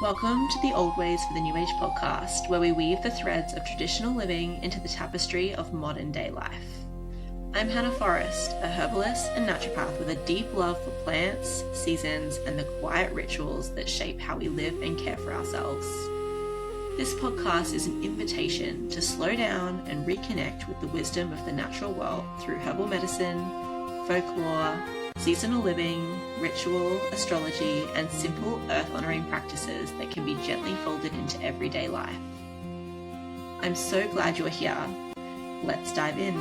Welcome to the Old Ways for the New Age podcast, where we weave the threads of traditional living into the tapestry of modern day life. I'm Hannah Forrest, a herbalist and naturopath with a deep love for plants, seasons, and the quiet rituals that shape how we live and care for ourselves. This podcast is an invitation to slow down and reconnect with the wisdom of the natural world through herbal medicine, folklore, seasonal living, ritual, astrology, and simple earth-honoring practices that can be gently folded into everyday life. I'm so glad you're here. Let's dive in.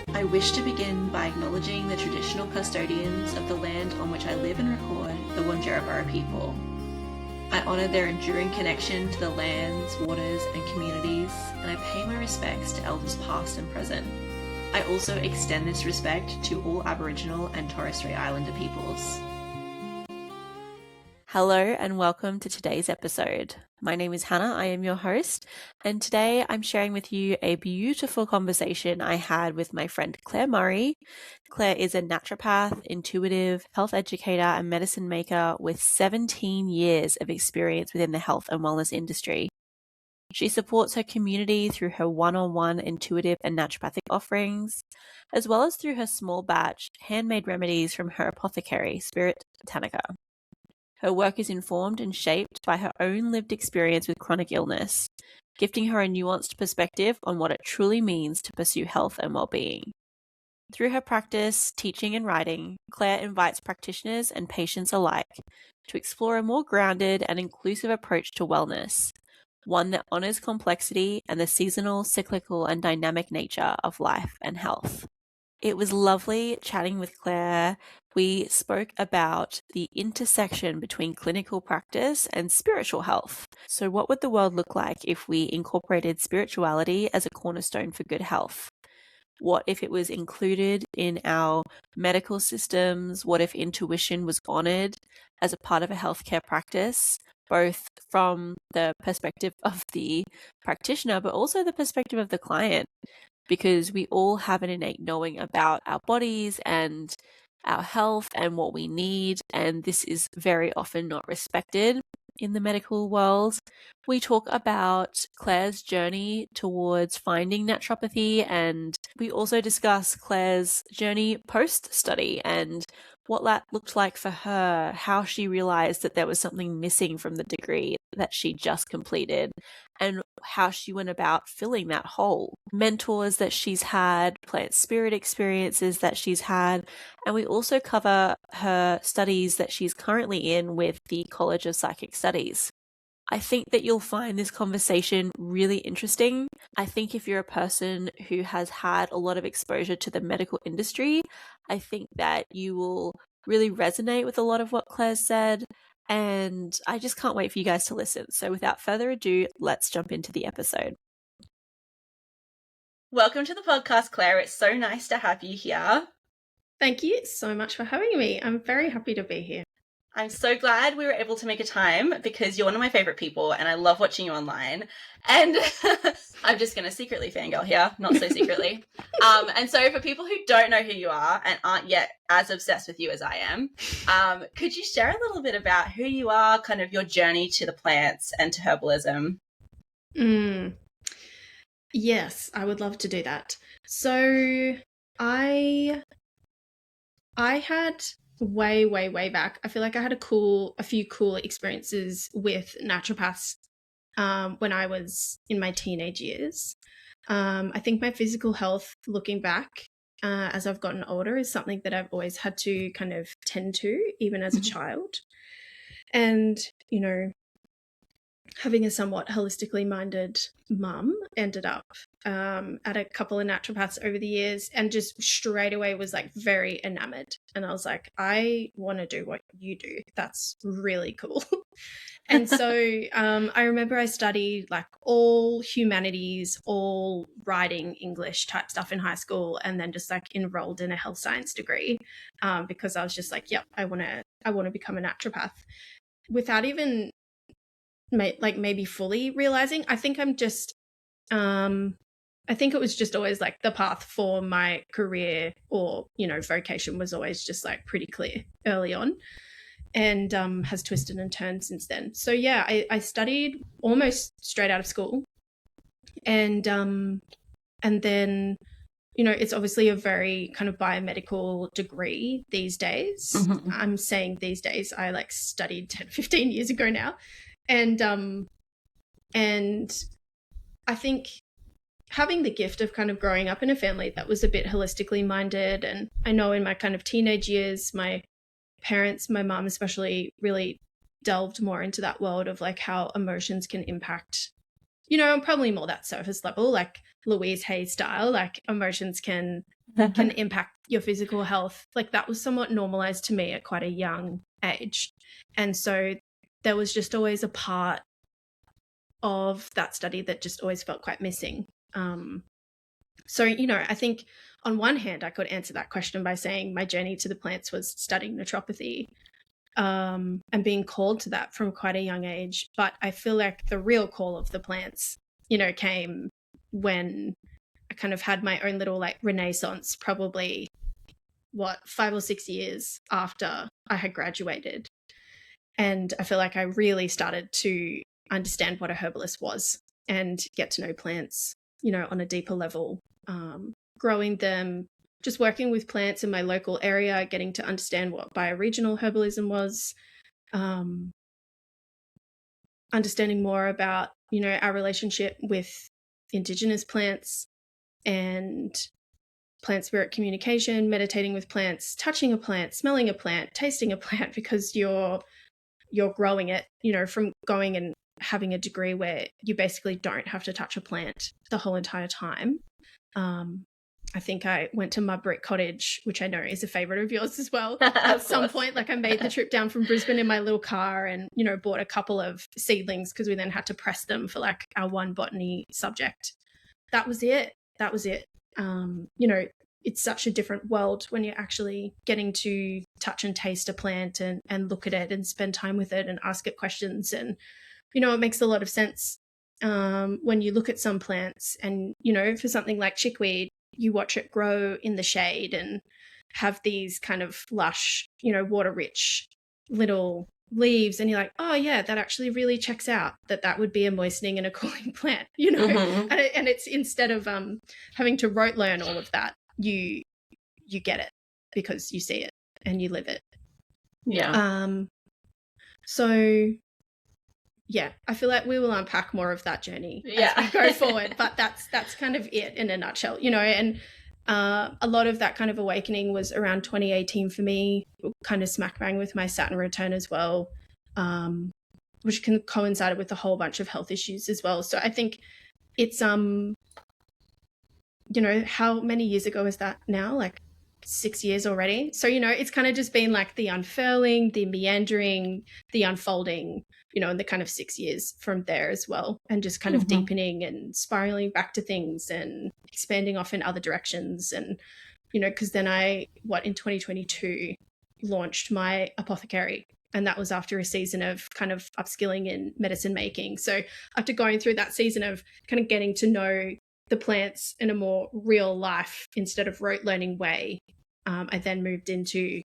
I wish to begin by acknowledging the traditional custodians of the land on which I live and record, the Wurundjeri people. I honour their enduring connection to the lands, waters, and communities, and I pay my respects to elders past and present. I also extend this respect to all Aboriginal and Torres Strait Islander peoples. Hello and welcome to today's episode. My name is Hannah, I am your host, and today I'm sharing with you a beautiful conversation I had with my friend Claire Murray. Claire is a naturopath, intuitive, health educator, and medicine maker with 17 years of experience within the health and wellness industry. She supports her community through her one-on-one intuitive and naturopathic offerings, as well as through her small batch handmade remedies from her apothecary, Spirit Botanica. Her work is informed and shaped by her own lived experience with chronic illness, gifting her a nuanced perspective on what it truly means to pursue health and well-being. Through her practice, teaching, and writing, Claire invites practitioners and patients alike to explore a more grounded and inclusive approach to wellness, one that honors complexity and the seasonal, cyclical, and dynamic nature of life and health. It was lovely chatting with Claire. We spoke about the intersection between clinical practice and spiritual health. So what would the world look like if we incorporated spirituality as a cornerstone for good health? What if it was included in our medical systems? What if intuition was honored as a part of a healthcare practice, both from the perspective of the practitioner, but also the perspective of the client? Because we all have an innate knowing about our bodies and our health and what we need, and this is very often not respected in the medical world. We talk about Claire's journey towards finding naturopathy, and we also discuss Claire's journey post-study and what that looked like for her, how she realized that there was something missing from the degree that she just completed, and how she went about filling that hole. Mentors that she's had, plant spirit experiences that she's had, and we also cover her studies that she's currently in with the College of Psychic Studies. I think that you'll find this conversation really interesting. I think if you're a person who has had a lot of exposure to the medical industry, I think that you will really resonate with a lot of what Claire said, and I just can't wait for you guys to listen. So without further ado, let's jump into the episode. Welcome to the podcast, Claire. It's so nice to have you here. Thank you so much for having me. I'm very happy to be here. I'm so glad we were able to make a time because you're one of my favorite people and I love watching you online. And I'm just going to secretly fangirl here, not so secretly. And so for people who don't know who you are and aren't yet as obsessed with you as I am, could you share a little bit about who you are, kind of your journey to the plants and to herbalism? Yes, I would love to do that. So I had way back, I feel like I had a few cool experiences with naturopaths when I was in my teenage years. I think my physical health, looking back as I've gotten older, is something that I've always had to kind of tend to, even as a child. And, you know, having a somewhat holistically minded mum, ended up at a couple of naturopaths over the years and just straight away was like very enamored. And I was like, I want to do what you do. That's really cool. And so I remember I studied like all humanities, all writing, English type stuff in high school, and then just like enrolled in a health science degree because I was just like, yep, I want to become a naturopath without even maybe fully realizing. I think I'm just I think it was just always like the path for my career or, you know, vocation was always just like pretty clear early on. and has twisted and turned since then. So yeah, I studied almost straight out of school, and then it's obviously a very kind of biomedical degree these days. Mm-hmm. I'm saying these days, I like studied 10, 15 years ago now. And I think having the gift of kind of growing up in a family that was a bit holistically minded, and I know in my kind of teenage years, my parents, my mom especially, really delved more into that world of like how emotions can impact, probably more that surface level, like Louise Hay style, like emotions can impact your physical health. Like that was somewhat normalized to me at quite a young age. And so there was just always a part of that study that just always felt quite missing. So, I think on one hand, I could answer that question by saying my journey to the plants was studying naturopathy, and being called to that from quite a young age. But I feel like the real call of the plants, came when I kind of had my own little like renaissance, probably 5 or 6 years after I had graduated. And I feel like I really started to understand what a herbalist was and get to know plants, on a deeper level, growing them, just working with plants in my local area, getting to understand what bioregional herbalism was, understanding more about, our relationship with indigenous plants and plant spirit communication, meditating with plants, touching a plant, smelling a plant, tasting a plant, because you're growing it, from going and having a degree where you basically don't have to touch a plant the whole entire time. I think I went to Mudbrick Cottage, which I know is a favorite of yours as well. At some point, like I made the trip down from Brisbane in my little car and, bought a couple of seedlings because we then had to press them for like our one botany subject. That was it. It's such a different world when you're actually getting to touch and taste a plant and look at it and spend time with it and ask it questions. And, it makes a lot of sense when you look at some plants and, for something like chickweed, you watch it grow in the shade and have these kind of lush, water-rich little leaves, and you're like, oh yeah, that actually really checks out, that would be a moistening and a cooling plant, Mm-hmm. and it's instead of having to rote learn all of that, you get it because you see it and you live it. Yeah. So yeah, I feel like we will unpack more of that journey Yeah. as we go forward, but that's kind of it in a nutshell, and a lot of that kind of awakening was around 2018 for me, kind of smack bang with my Saturn return as well, which can coincide with a whole bunch of health issues as well. So I think it's how many years ago is that now? Like 6 years already. So, it's kind of just been like the unfurling, the meandering, the unfolding, in the kind of 6 years from there as well. And just kind of deepening and spiraling back to things and expanding off in other directions. And, because then in 2022, launched my apothecary. And that was after a season of kind of upskilling in medicine making. So after going through that season of kind of getting to know the plants in a more real life instead of rote learning way, I then moved into,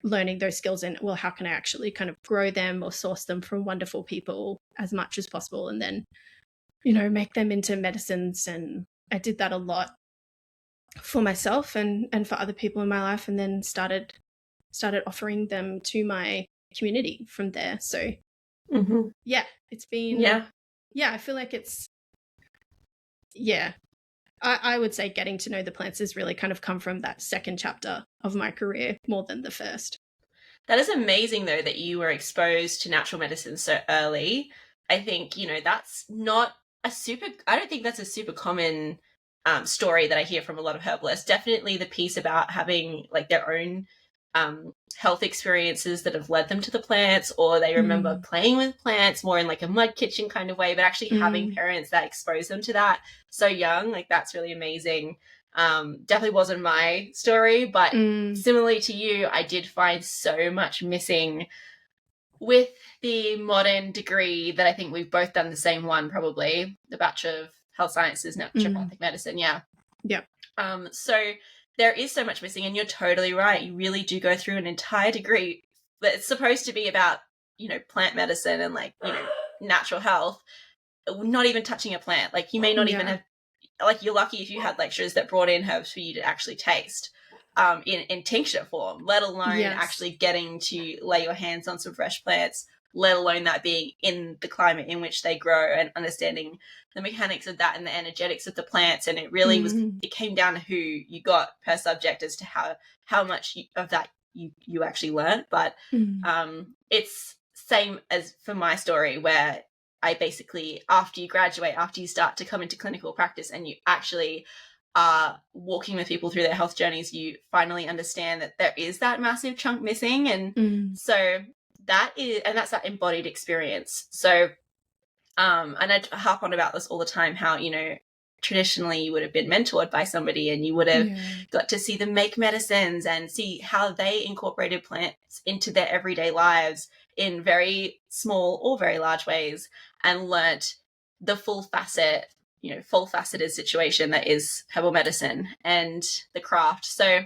learning those skills in, well, how can I actually kind of grow them or source them from wonderful people as much as possible, and then, make them into medicines. And I did that a lot for myself and for other people in my life, and then started offering them to my community from there. So yeah, it's been, yeah, I feel like it's, yeah, I would say getting to know the plants has really kind of come from that second chapter of my career more than the first. That is amazing, though, that you were exposed to natural medicine so early. I think, that's not I don't think that's a super common story that I hear from a lot of herbalists. Definitely the piece about having like their own health experiences that have led them to the plants, or they remember playing with plants more in like a mud kitchen kind of way, but actually having parents that expose them to that so young, like that's really amazing. Definitely wasn't my story, but similarly to you, I did find so much missing with the modern degree that I think we've both done the same one, probably the Bachelor of Health Sciences, naturopathic medicine. Yeah. So there is so much missing, and you're totally right. You really do go through an entire degree it's supposed to be about, plant medicine and like, natural health, not even touching a plant. Like you may not even have, like you're lucky if you had lecturers that brought in herbs for you to actually taste in tincture form, let alone actually getting to lay your hands on some fresh plants, let alone that being in the climate in which they grow and understanding the mechanics of that and the energetics of the plants. And it really it came down to who you got per subject as to how much of that you actually learned. But it's same as for my story, where I basically, after you graduate, after you start to come into clinical practice and you actually are walking with people through their health journeys, you finally understand that there is that massive chunk missing. And so that's that embodied experience. So, and I harp on about this all the time, how, traditionally you would have been mentored by somebody and you would have got to see them make medicines and see how they incorporated plants into their everyday lives in very small or very large ways, and learnt the full faceted situation that is herbal medicine and the craft. So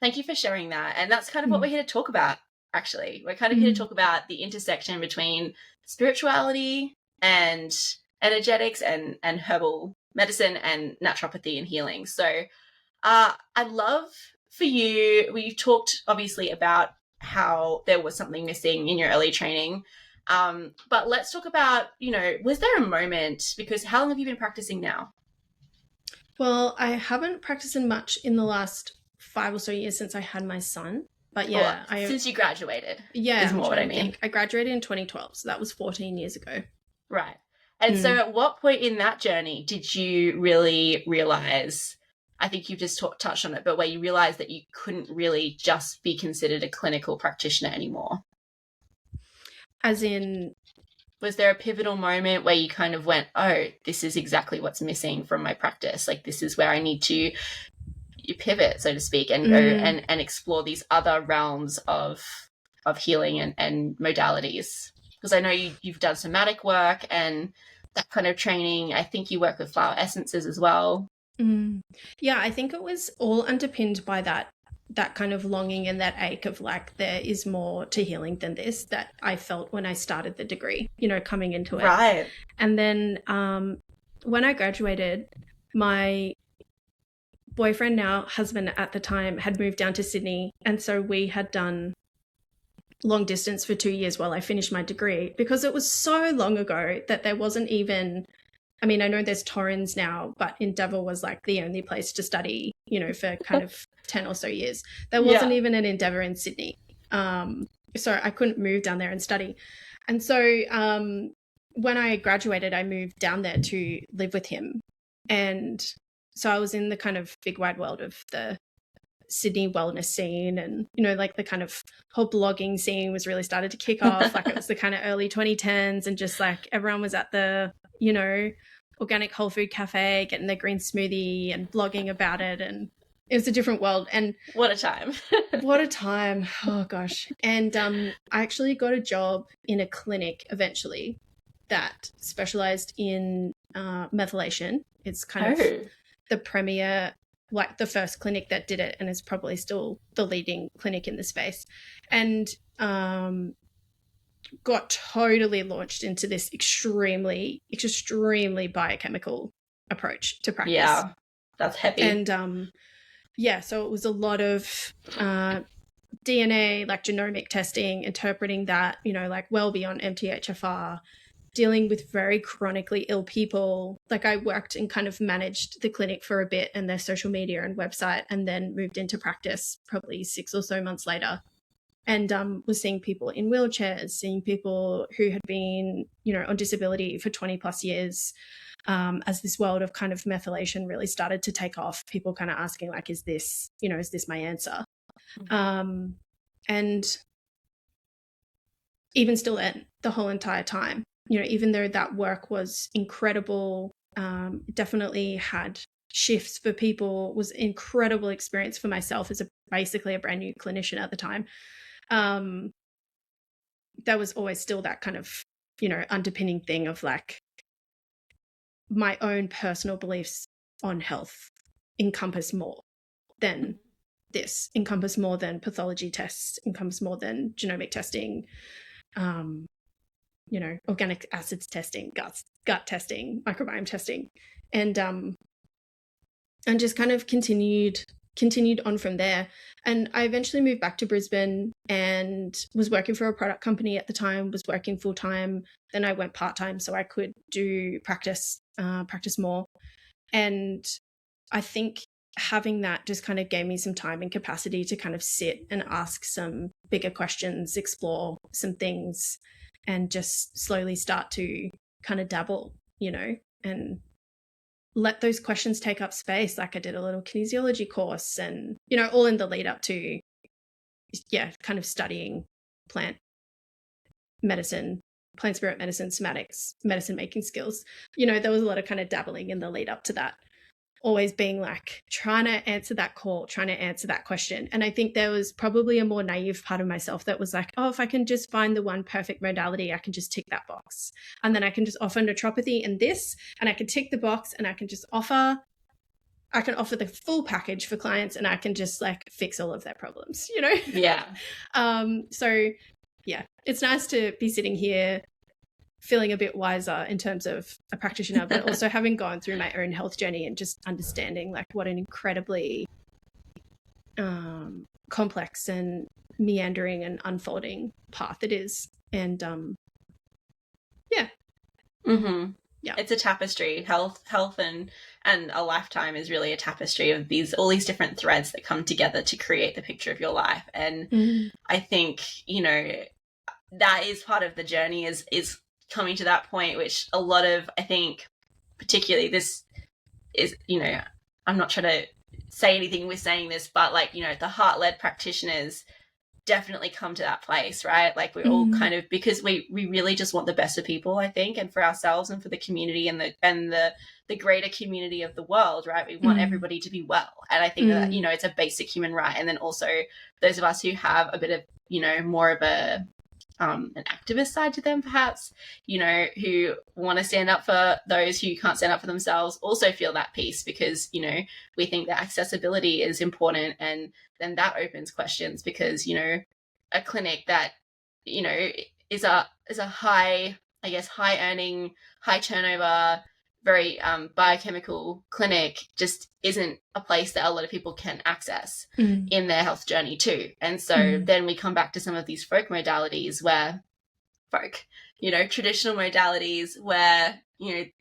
thank you for sharing that. And that's kind of what we're here to talk about, actually. We're kind of here to talk about the intersection between spirituality and energetics and herbal medicine and naturopathy and healing. So I'd love for you, we talked obviously about how there was something missing in your early training. But let's talk about, was there a moment, because how long have you been practicing now? Well, I haven't practiced much in the last 5 or so years since I had my son. But since you graduated. Yeah, is more what I mean. I graduated in 2012, so that was 14 years ago. Right. And so at what point in that journey did you really realize, I think you've just touched on it, but where you realized that you couldn't really just be considered a clinical practitioner anymore? As in, was there a pivotal moment where you kind of went, oh, this is exactly what's missing from my practice? Like, this is where I need to pivot, so to speak, and go and explore these other realms of healing and modalities. Because I know you've done somatic work and that kind of training. I think you work with flower essences as well. Yeah, I think it was all underpinned by that kind of longing and that ache of like, there is more to healing than this, that I felt when I started the degree, coming into it. Right. And then when I graduated, my boyfriend, now husband at the time, had moved down to Sydney. And so we had done long distance for 2 years while I finished my degree, because it was so long ago that there wasn't even, I mean, I know there's Torrens now, but Endeavour was like the only place to study, for kind of 10 or so years. There wasn't even an Endeavour in Sydney. So I couldn't move down there and study. And so when I graduated, I moved down there to live with him. And so I was in the kind of big wide world of the Sydney wellness scene, and, like the kind of whole blogging scene was really started to kick off. Like it was the kind of early 2010s, and just like everyone was at the, organic whole food cafe getting their green smoothie and blogging about it. And it was a different world. And what a time. What a time. Oh gosh. And I actually got a job in a clinic eventually that specialized in methylation. It's kind of the premier, like the first clinic that did it, and it's probably still the leading clinic in the space. And got totally launched into this extremely biochemical approach to practice. Yeah, that's heavy. And so it was a lot of DNA, like genomic testing, interpreting that, like well beyond MTHFR, dealing with very chronically ill people. Like I worked and kind of managed the clinic for a bit and their social media and website, and then moved into practice probably 6 or so months later. And was seeing people in wheelchairs, seeing people who had been, on disability for 20 plus years, as this world of kind of methylation really started to take off. People kind of asking like, is this my answer? And even still then, the whole entire time, even though that work was incredible, definitely had shifts for people, was an incredible experience for myself as basically a brand new clinician at the time. There was always still that kind of, underpinning thing of like my own personal beliefs on health encompass more than this, encompass more than pathology tests, encompass more than genomic testing, organic acids testing, gut testing, microbiome testing, and just kind of continued on from there. And I eventually moved back to Brisbane and was working for a product company at the time, was working full time. Then I went part time so I could do practice more. And I think having that just kind of gave me some time and capacity to kind of sit and ask some bigger questions, explore some things, and just slowly start to kind of dabble, and let those questions take up space. Like I did a little kinesiology course and, all in the lead up to, kind of studying plant medicine, plant spirit medicine, somatics, medicine making skills. There was a lot of kind of dabbling in the lead up to that, always being like trying to answer that call, trying to answer that question. And I think there was probably a more naive part of myself that was like, oh, if I can just find the one perfect modality, I can just tick that box. And then I can just offer naturopathy and this, and I can tick the box, and I can offer the full package for clients, and I can just like fix all of their problems, Yeah. So yeah, it's nice to be sitting here feeling a bit wiser in terms of a practitioner, but also having gone through my own health journey and just understanding like what an incredibly complex and meandering and unfolding path it is. And yeah. It's a tapestry. Health and a lifetime is really a tapestry of all these different threads that come together to create the picture of your life. And I think, that is part of the journey is coming to that point, which a lot of, I think, particularly this is, I'm not trying to say anything with saying this, but like, the heart-led practitioners definitely come to that place, right? Like we're all kind of, because we really just want the best of people, I think, and for ourselves and for the community and the greater community of the world, right? We want everybody to be well. And I think that, it's a basic human right. And then also those of us who have a bit of, more of an activist side to them, perhaps, who want to stand up for those who can't stand up for themselves, also feel that piece because, we think that accessibility is important. And then that opens questions because, a clinic that, is a high earning, high turnover, very biochemical clinic just isn't a place that a lot of people can access in their health journey too. And so then we come back to some of these traditional modalities where,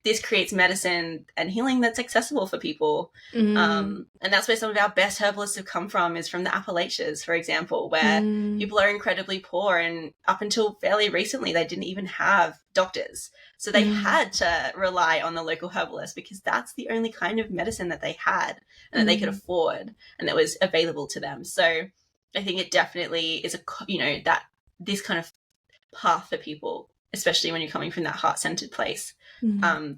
this creates medicine and healing that's accessible for people. And that's where some of our best herbalists have come from, is from the Appalachians, for example, where people are incredibly poor. And up until fairly recently, they didn't even have doctors. So they had to rely on the local herbalist because that's the only kind of medicine that they had and that they could afford and that was available to them. So I think it definitely is that this kind of path for people, especially when you're coming from that heart-centered place,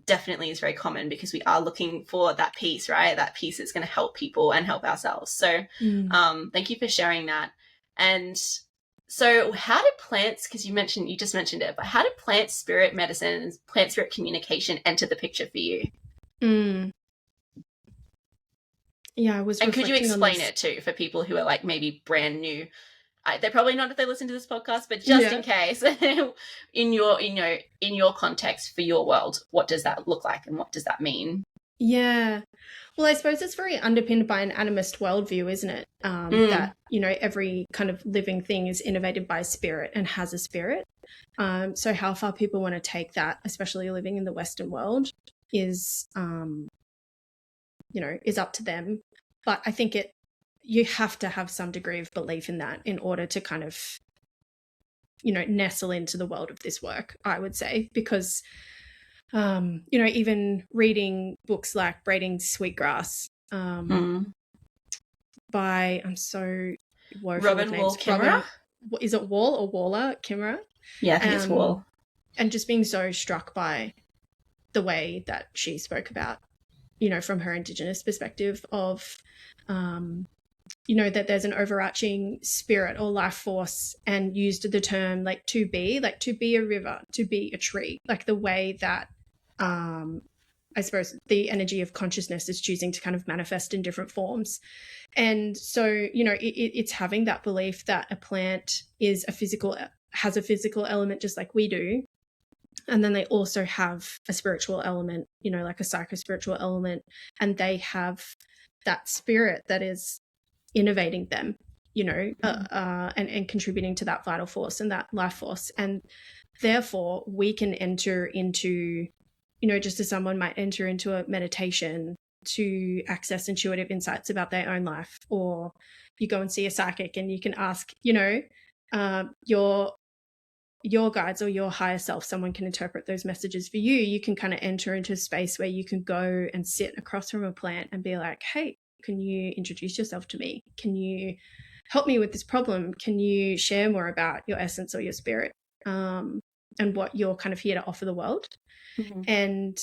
definitely is very common because we are looking for that piece, right? That piece that's going to help people and help ourselves. So thank you for sharing that. And so how did plants, because you just mentioned it, but how did plant spirit medicine and plant spirit communication enter the picture for you? Yeah, I was. And could you explain it too for people who are like maybe brand new? They're probably not if they listen to this podcast, but just in case, in your context for your world, what does that look like and what does that mean? Yeah. Well, I suppose it's very underpinned by an animist worldview, isn't it? That, every kind of living thing is innovated by spirit and has a spirit. So how far people want to take that, especially living in the Western world, is up to them. But I think you have to have some degree of belief in that in order to kind of, nestle into the world of this work, I would say, because even reading books like Braiding Sweetgrass by, I'm so woeful with names. Kimmerer? Is it Wall or Waller? Kimmerer? Yeah, I think it's Wall. And just being so struck by the way that she spoke about, from her Indigenous perspective of, that there's an overarching spirit or life force, and used the term like to be a river, to be a tree, like the way that I I suppose the energy of consciousness is choosing to kind of manifest in different forms. And so, it's having that belief that a plant has a physical element just like we do. And then they also have a spiritual element, like a psycho-spiritual element, and they have that spirit that is innovating them, and contributing to that vital force and that life force. And therefore we can enter into, just as someone might enter into a meditation to access intuitive insights about their own life, or you go and see a psychic and you can ask, your guides or your higher self, someone can interpret those messages for you. You can kind of enter into a space where you can go and sit across from a plant and be like, hey, can you introduce yourself to me? Can you help me with this problem? Can you share more about your essence or your spirit, and what you're kind of here to offer the world? And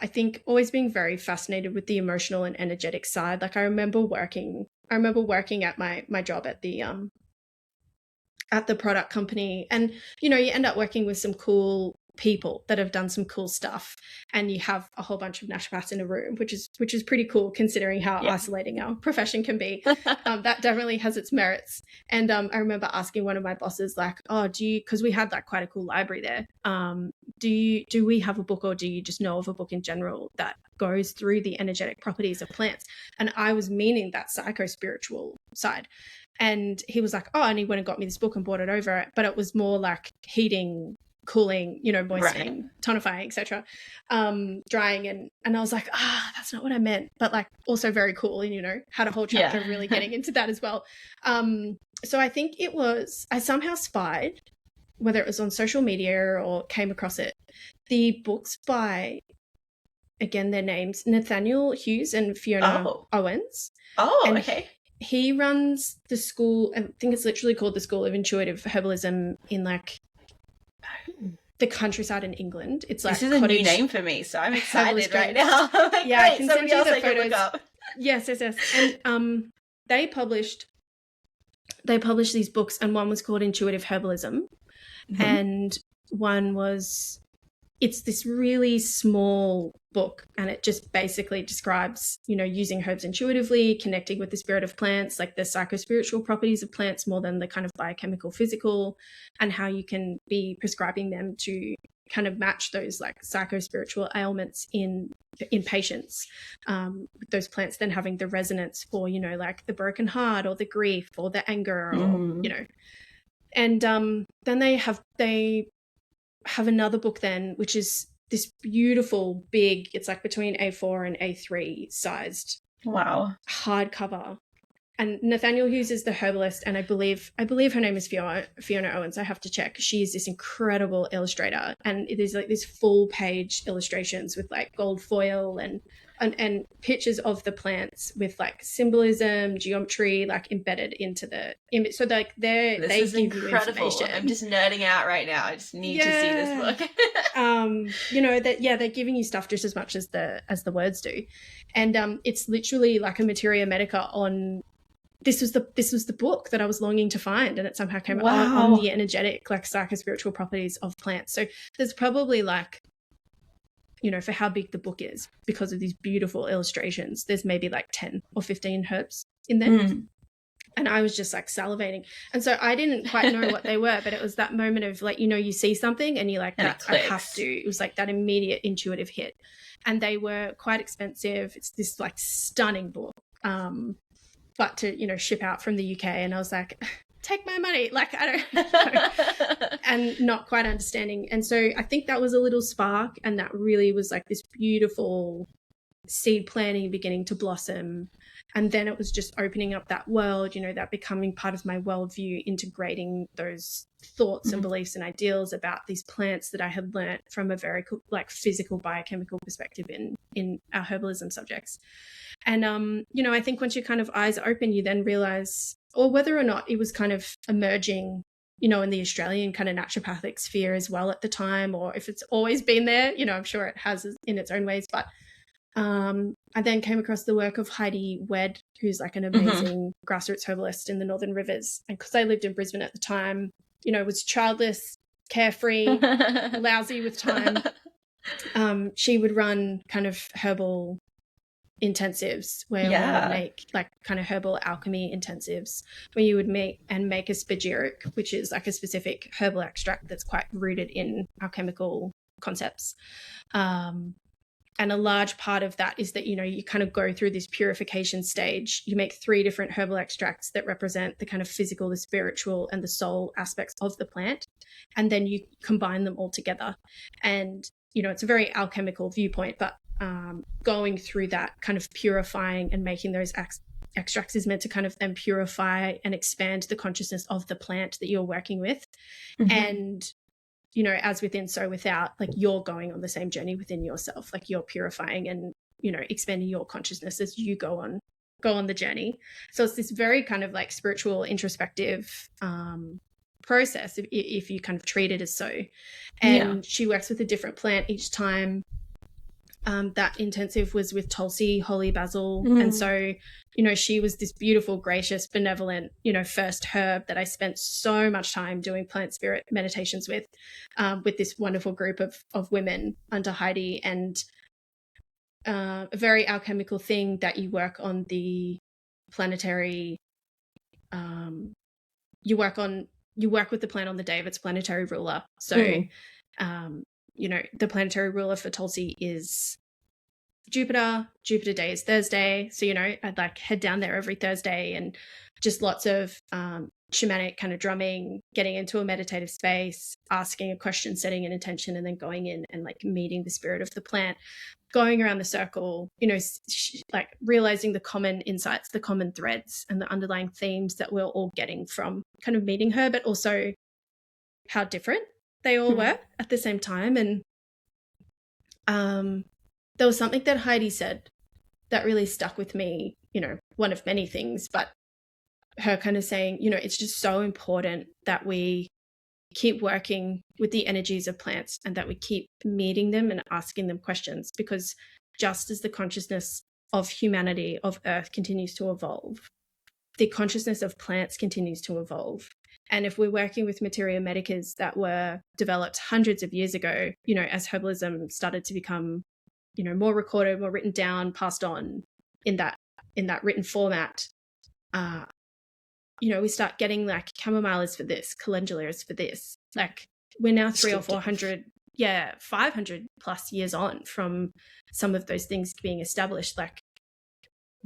I think always being very fascinated with the emotional and energetic side. Like I remember working at my job at the product company, and you end up working with some cool people that have done some cool stuff, and you have a whole bunch of naturopaths in a room, which is pretty cool considering how isolating our profession can be. That definitely has its merits. And I remember asking one of my bosses, like, oh, because we had like quite a cool library there, do we have a book, or do you just know of a book in general that goes through the energetic properties of plants? And I was meaning that psycho-spiritual side. And he was like, oh, and he went and got me this book and brought it over, but it was more like heating, cooling, moistening, tonifying, etc., drying, and I was like, that's not what I meant, but like also very cool, and had a whole chapter really getting into that as well. So I think I somehow spied, whether it was on social media or came across it, the books by, again, their names, Nathaniel Hughes and Fiona Owens. Okay. He runs the school, I think it's literally called the School of Intuitive Herbalism, in like the countryside in England. It's like, this is a new name for me, so I'm excited right now. Yeah, I can send you the photos. Yes. And they published these books, and one was called Intuitive Herbalism, and one was, it's this really small book, and it just basically describes, using herbs intuitively, connecting with the spirit of plants, like the psycho-spiritual properties of plants more than the kind of biochemical, physical, and how you can be prescribing them to kind of match those like psycho-spiritual ailments in patients, with those plants then having the resonance for, like the broken heart or the grief or the anger, or, and then they have another book then, which is this beautiful big, it's like between A4 and A3 sized hardcover. And Nathaniel Hughes is the herbalist, and I believe her name is Fiona Owens. I have to check. She is this incredible illustrator, and it is like this full page illustrations with like gold foil and pictures of the plants with like symbolism, geometry, like embedded into the image. So like they give incredible. You information. I'm just nerding out right now. I just need to see this book. They're giving you stuff just as much as the words do, and it's literally like a materia medica on. This was the book that I was longing to find, and it somehow came on the energetic, like psycho-spiritual properties of plants. So there's probably like, for how big the book is, because of these beautiful illustrations, there's maybe like 10 or 15 herbs in there. And I was just like salivating. And so I didn't quite know what they were, but it was that moment of like, you see something and you're like, I have to. It was like that immediate intuitive hit. And they were quite expensive. It's this like stunning book. But to, ship out from the UK. And I was like, take my money. Like, I don't know. And not quite understanding. And so I think that was a little spark. And that really was like this beautiful seed planting beginning to blossom. And then it was just opening up that world, that becoming part of my worldview, integrating those thoughts and beliefs and ideals about these plants that I had learnt from a very like physical biochemical perspective in our herbalism subjects. And, I think once your kind of eyes open, you then realize, or whether or not it was kind of emerging, in the Australian kind of naturopathic sphere as well at the time, or if it's always been there, I'm sure it has in its own ways. But I then came across the work of Heidi Wedd, who's like an amazing grassroots herbalist in the Northern Rivers. And because I lived in Brisbane at the time, was childless, carefree, lousy with time. She would run kind of herbal intensives where we would make like kind of herbal alchemy intensives where you would make a spagyric, which is like a specific herbal extract that's quite rooted in alchemical concepts. And a large part of that is that, you know, you kind of go through this purification stage. You make 3 different herbal extracts that represent the kind of physical, the spiritual, and the soul aspects of the plant. And then you combine them all together. And, you know, it's a very alchemical viewpoint, but going through that kind of purifying and making those extracts is meant to kind of then purify and expand the consciousness of the plant that you're working with. And you know, as within, so without, like you're going on the same journey within yourself, like you're purifying and, you know, expanding your consciousness as you go on the journey. So it's this very kind of like spiritual, introspective process if you kind of treat it as so. And she works with a different plant each time. That intensive was with Tulsi, holy basil. And so, you know, she was this beautiful, gracious, benevolent, you know, first herb that I spent so much time doing plant spirit meditations with this wonderful group of women under Heidi. And a very alchemical thing that you work on the planetary, you work with the plant on the day of its planetary ruler. So, you know, the planetary ruler for Tulsi is Jupiter. Jupiter day is Thursday. So, you know, I'd like head down there every Thursday and just lots of shamanic kind of drumming, getting into a meditative space, asking a question, setting an intention, and then going in and like meeting the spirit of the plant, going around the circle, you know, like realizing the common insights, the common threads and the underlying themes that we're all getting from kind of meeting her, but also how different they all were at the same time. And there was something that Heidi said that really stuck with me, you know, one of many things, but her kind of saying, you know, it's just so important that we keep working with the energies of plants and that we keep meeting them and asking them questions, because just as the consciousness of humanity, of Earth continues to evolve, the consciousness of plants continues to evolve. And if we're working with materia medicas that were developed hundreds of years ago, you know, as herbalism started to become, you know, more recorded, more written down, passed on in that written format, you know, we start getting like chamomile is for this, calendula is for this. Like we're now 300 or 400, 500 plus years on from some of those things being established. Like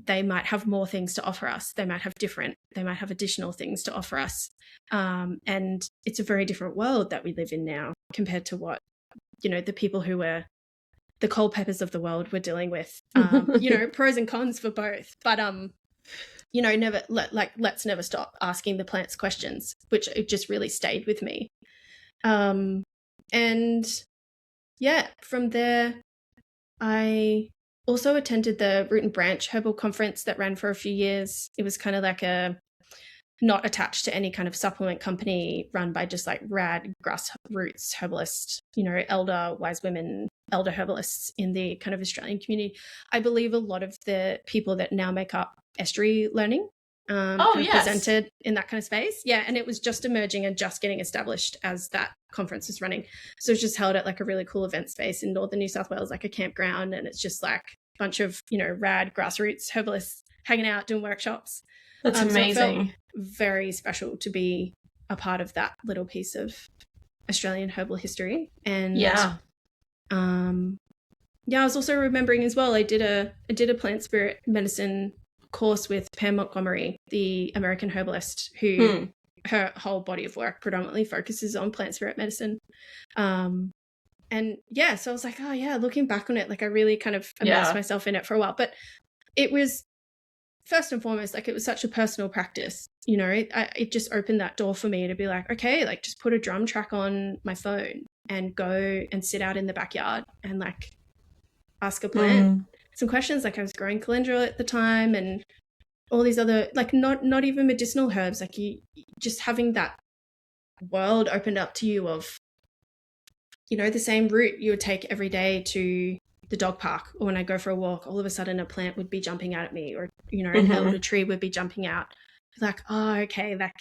they might have more things to offer us. They might have additional things to offer us. And it's a very different world that we live in now compared to what, you know, the people who were the Culpepers of the world were dealing with. You know, pros and cons for both. But, you know, let's never stop asking the plants questions, which it just really stayed with me. And yeah, from there, I also attended the Root and Branch Herbal Conference that ran for a few years. It was kind of like not attached to any kind of supplement company, run by just like rad grassroots herbalists, you know, elder wise women, elder herbalists in the kind of Australian community. I believe a lot of the people that now make up Estuary Learning presented in that kind of space. Yeah, and it was just emerging and just getting established as that conference was running. So it was just held at like a really cool event space in northern New South Wales, like a campground, and it's just like a bunch of, you know, rad grassroots herbalists hanging out, doing workshops. That's amazing. So it felt very special to be a part of that little piece of Australian herbal history. And I was also remembering as well, I did a plant spirit medicine course with Pam Montgomery, the American herbalist, who her whole body of work predominantly focuses on plant spirit medicine. And yeah, so I was like, oh yeah, looking back on it, like I really kind of immersed myself in it for a while. But it was, first and foremost, like it was such a personal practice, you know, it just opened that door for me to be like, okay, like just put a drum track on my phone and go and sit out in the backyard and like ask a plant some questions. Like I was growing calendula at the time and all these other, like not even medicinal herbs, like you just having that world opened up to you of, you know, the same route you would take every day to the dog park, or when I go for a walk, all of a sudden a plant would be jumping out at me, or, you know, an elder tree would be jumping out. Like, oh, okay, like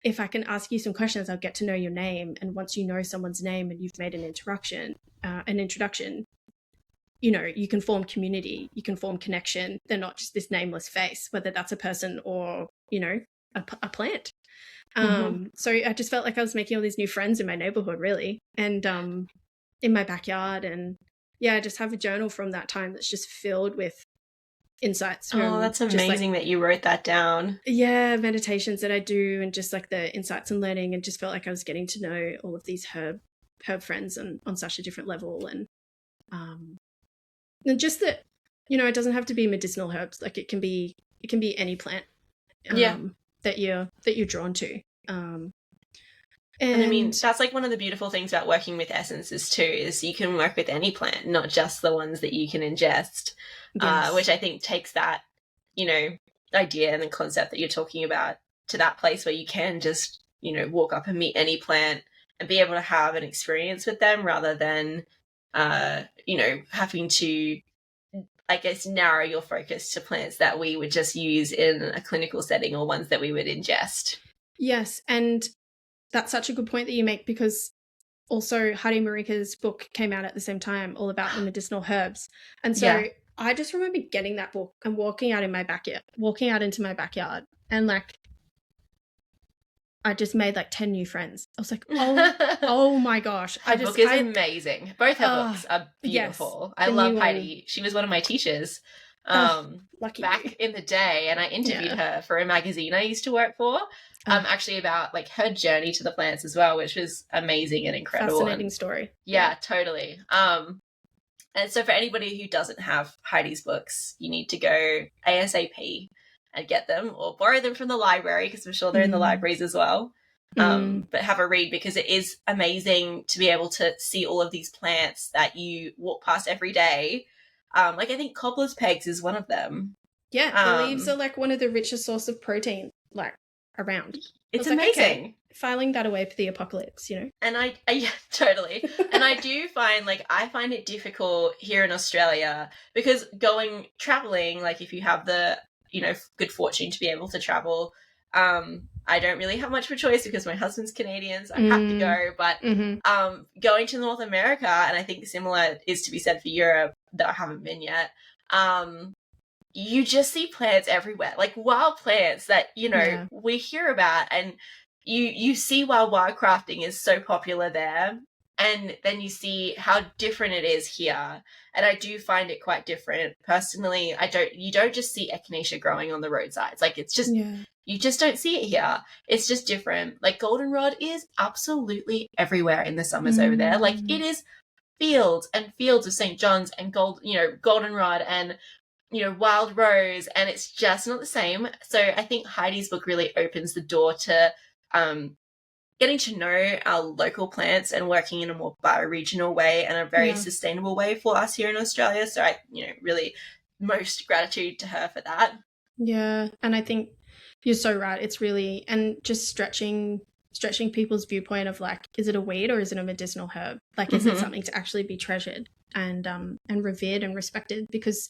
if I can ask you some questions, I'll get to know your name. And once you know someone's name and you've made an introduction, you know, you can form community, you can form connection. They're not just this nameless face, whether that's a person or, you know, a plant. So I just felt like I was making all these new friends in my neighborhood, really, and in my backyard. And yeah, I just have a journal from that time that's just filled with insights from that's just amazing that you wrote that down. Yeah, meditations that I do, and just like the insights and learning, and just felt like I was getting to know all of these herb friends and on such a different level. And just that, you know, it doesn't have to be medicinal herbs. Like it can be any plant that you're drawn to. And I mean, that's like one of the beautiful things about working with essences too, is you can work with any plant, not just the ones that you can ingest, which I think takes that, you know, idea and the concept that you're talking about to that place where you can just, you know, walk up and meet any plant and be able to have an experience with them rather than, you know, having to, I guess, narrow your focus to plants that we would just use in a clinical setting or ones that we would ingest. Yes, and that's such a good point that you make, because also Hadi Marika's book came out at the same time, all about the medicinal herbs. And so I just remember getting that book and walking out into my backyard, and like I just made like 10 new friends. I was like, oh my gosh. Her book is amazing. Both her books are beautiful. Yes, I love Heidi. She was one of my teachers back in the day, and I interviewed her for a magazine I used to work for. Actually about like her journey to the plants as well, which was amazing and incredible. Fascinating story. Yeah, totally. And so for anybody who doesn't have Heidi's books, you need to go ASAP and get them, or borrow them from the library, because I'm sure they're in the libraries as well. But have a read, because it is amazing to be able to see all of these plants that you walk past every day. Like I think cobbler's pegs is one of them. Yeah, the leaves are like one of the richest source of protein like around. It's amazing. Like, okay, filing that away for the apocalypse, you know? And I yeah, totally. And I do find, like, I find it difficult here in Australia, because traveling, like if you have the, you know, good fortune to be able to travel, I don't really have much of a choice because my husband's Canadian, so I have to go. But going to North America, and I think similar is to be said for Europe, that I haven't been yet, you just see plants everywhere, like wild plants that, you know, we hear about, and you see why wildcrafting is so popular there, and then you see how different it is here. And I do find it quite different personally. You don't just see echinacea growing on the roadsides, like it's just you just don't see it here. It's just different. Like goldenrod is absolutely everywhere in the summers over there. Like it is fields and fields of St. John's and goldenrod and, you know, wild rose, and it's just not the same. So I think Heidi's book really opens the door to getting to know our local plants and working in a more bioregional way and a very sustainable way for us here in Australia. So I, you know, really most gratitude to her for that. Yeah, and I think you're so right. It's really, and just stretching people's viewpoint of like, is it a weed or is it a medicinal herb? Like, is it something to actually be treasured and revered and respected? Because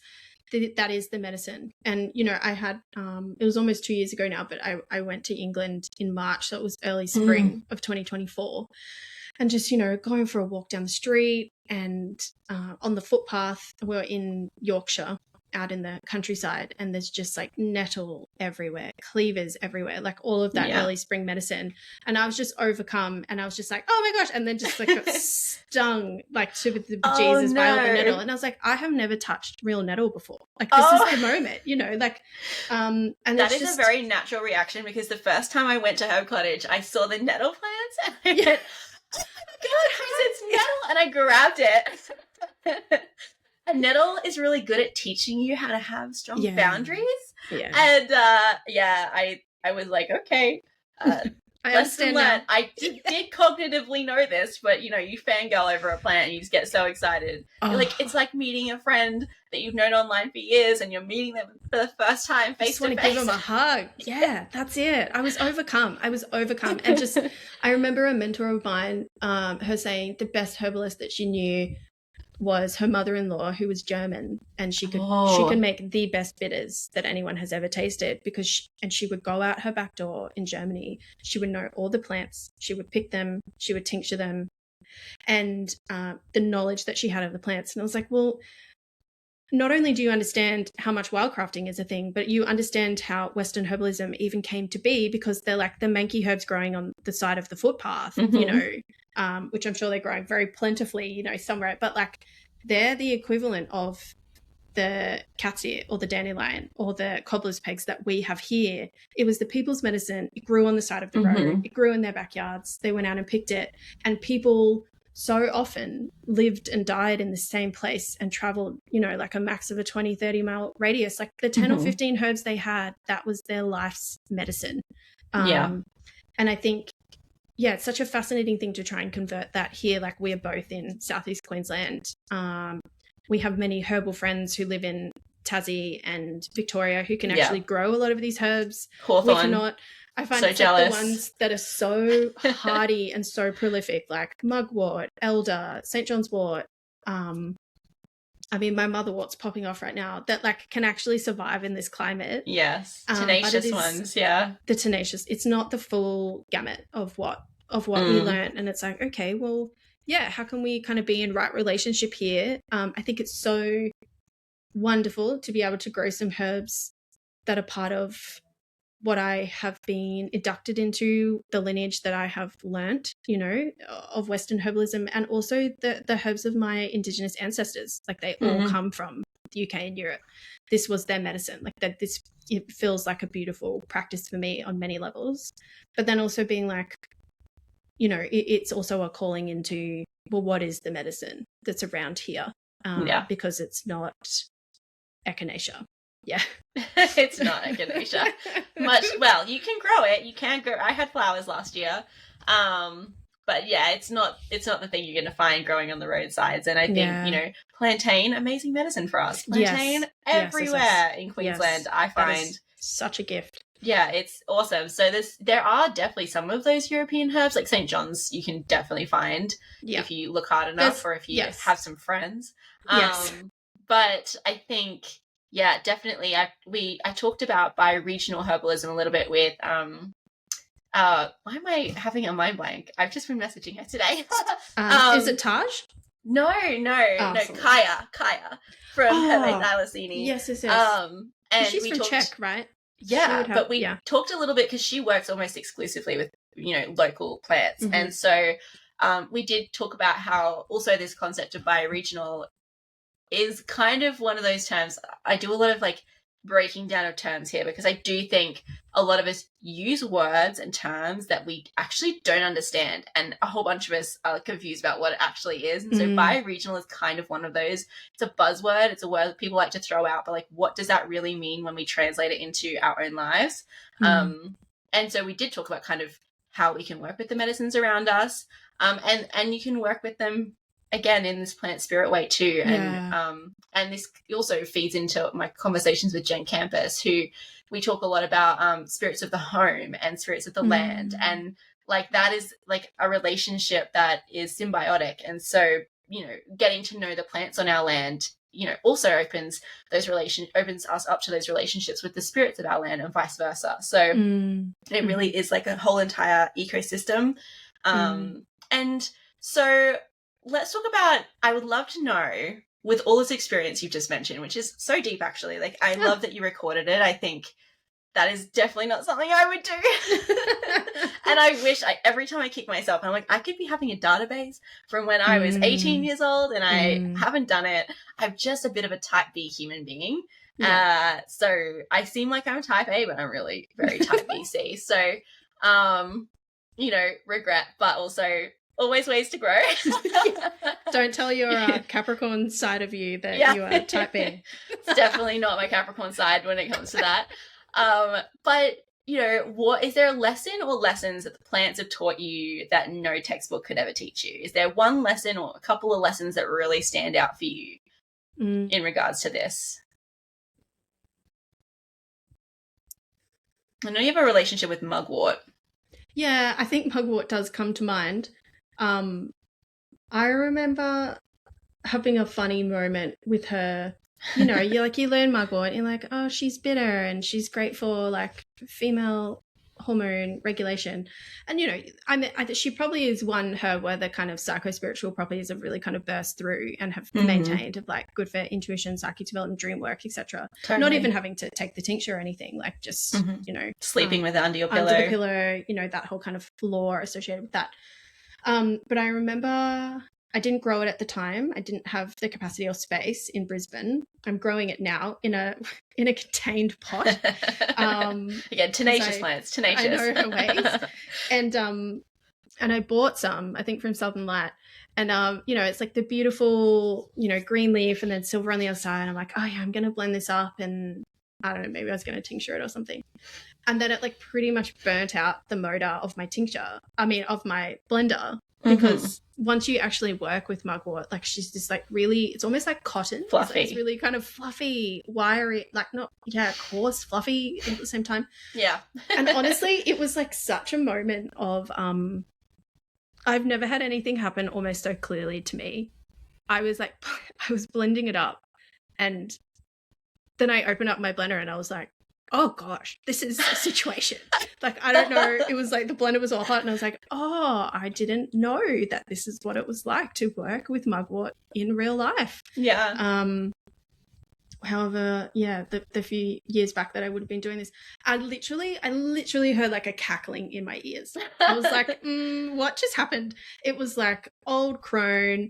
that is the medicine. And, you know, I had, it was almost 2 years ago now, but I went to England in March. So it was early spring of 2024. And just, you know, going for a walk down the street and on the footpath, we're in Yorkshire, out in the countryside, and there's just like nettle everywhere, cleavers everywhere, like all of that early spring medicine. And I was just overcome, and I was just like, oh my gosh, and then just like got stung like to the bejesus by all the nettle. And I was like, I have never touched real nettle before. Like this is the moment, you know, like and that is a very natural reaction, because the first time I went to Herb Cottage, I saw the nettle plants and I went, oh my god, it's nettle, and I grabbed it. A nettle is really good at teaching you how to have strong boundaries. Yeah. And I was like, okay, I understand now. I did cognitively know this, but you know, you fangirl over a plant and you just get so excited. Like it's like meeting a friend that you've known online for years, and you're meeting them for the first time face to face. I just want to give them a hug. Yeah, that's it. I was overcome. And just, I remember a mentor of mine, her saying the best herbalist that she knew was her mother-in-law, who was German, and she could Oh. make the best bitters that anyone has ever tasted, because she would go out her back door in Germany. She would know all the plants. She would pick them. She would tincture them, and the knowledge that she had of the plants. And I was like, well, not only do you understand how much wildcrafting is a thing, but you understand how Western herbalism even came to be, because they're like the manky herbs growing on the side of the footpath, which I'm sure they're growing very plentifully, somewhere. But like, they're the equivalent of the cat's ear or the dandelion or the cobbler's pegs that we have here. It was the people's medicine. It grew on the side of the road. It grew in their backyards. They went out and picked it. And people so often lived and died in the same place and traveled, like a max of a 20, 30-mile radius. Like the 10 or 15 herbs they had, that was their life's medicine. And I think, it's such a fascinating thing to try and convert that here. Like, we're both in Southeast Queensland. We have many herbal friends who live in Tassie and Victoria who can actually grow a lot of these herbs. Hawthorn. We cannot. I find so it's jealous. Like the ones that are so hardy and so prolific, like mugwort, elder, St. John's wort. I mean, my motherwort's popping off right now, that like can actually survive in this climate. Yes, tenacious ones, yeah. The tenacious. It's not the full gamut of what we learned. And it's like, okay, well, how can we kind of be in right relationship here? I think it's so wonderful to be able to grow some herbs that are part of what I have been inducted into, the lineage that I have learnt, of Western herbalism, and also the herbs of my Indigenous ancestors. Like, they all come from the UK and Europe. This was their medicine. Like, that, it feels like a beautiful practice for me on many levels. But then also being like, it's also a calling into, well, what is the medicine that's around here? Because it's not echinacea. Yeah. It's not echinacea. Well, you can grow it. You can grow. I had flowers last year. But it's not the thing you're going to find growing on the roadsides. And I think, plantain, amazing medicine for us. Plantain everywhere in Queensland, I find. Such a gift. Yeah, it's awesome. So there are definitely some of those European herbs, like St. John's, you can definitely find if you look hard enough, or if you have some friends. But I think, definitely. I talked about bioregional herbalism a little bit with why am I having a mind blank? I've just been messaging her today. Is it Taj? No, Kaya from Hervé Thylacini. Yes. And she's from Czech, right? Yeah, but we talked a little bit, because she works almost exclusively with, local plants. And so we did talk about how also this concept of bioregional is kind of one of those terms. I do a lot of like breaking down of terms here, because I do think a lot of us use words and terms that we actually don't understand, and a whole bunch of us are confused about what it actually is. And so bioregional is kind of one of those. It's a buzzword. It's a word that people like to throw out, but like, what does that really mean when we translate it into our own lives? And so we did talk about kind of how we can work with the medicines around us, and you can work with them again in this plant spirit way too. And this also feeds into my conversations with Jen Campus, who we talk a lot about spirits of the home and spirits of the land, and like that is like a relationship that is symbiotic. And so getting to know the plants on our land also opens us up to those relationships with the spirits of our land, and vice versa. So it really is like a whole entire ecosystem. And so let's talk about, I would love to know, with all this experience you've just mentioned, which is so deep actually, like I love that you recorded it. I think that is definitely not something I would do. And I wish every time I kick myself, I'm like, I could be having a database from when I was 18 years old, and I haven't done it. I'm just a bit of a type B human being. So I seem like I'm type A, but I'm really very type BC. So, regret, but also always ways to grow. Don't tell your Capricorn side of you that you are type B. It's definitely not my Capricorn side when it comes to that. But what is there a lesson or lessons that the plants have taught you that no textbook could ever teach you? Is there one lesson or a couple of lessons that really stand out for you in regards to this? I know you have a relationship with mugwort. Yeah, I think mugwort does come to mind. I remember having a funny moment with her. You know, you learn mugwort, you're like, oh, she's bitter and she's great for like female hormone regulation. And you know, she probably is one herb where the kind of psycho-spiritual properties have really kind of burst through and have maintained, of like good for intuition, psychic development, dream work, etc. Totally. Not even having to take the tincture or anything, like just you know, sleeping with it under your pillow. Under the pillow, you know, that whole kind of lore associated with that. But I remember I didn't grow it at the time. I didn't have the capacity or space in Brisbane. I'm growing it now in a contained pot. Again, tenacious plants, tenacious. I know her ways. And I bought some, I think from Southern Light. And you know, it's like the beautiful, you know, green leaf and then silver on the other side. And I'm like, oh yeah, I'm gonna blend this up, and I don't know, maybe I was gonna tincture it or something. And then it like pretty much burnt out the motor of my of my blender, because once you actually work with mugwort, like she's just like really, it's almost like cotton. Fluffy. It's really kind of fluffy, wiry, like coarse, fluffy at the same time. Yeah. And honestly, it was like such a moment of, I've never had anything happen almost so clearly to me. I was blending it up, and then I opened up my blender and I was like, oh gosh, this is a situation. Like, I don't know. It was like the blender was all hot and I was like, oh, I didn't know that this is what it was like to work with mugwort in real life. Yeah. However, yeah, the few years back that I would have been doing this, I literally heard like a cackling in my ears. I was like, what just happened? It was like old crone,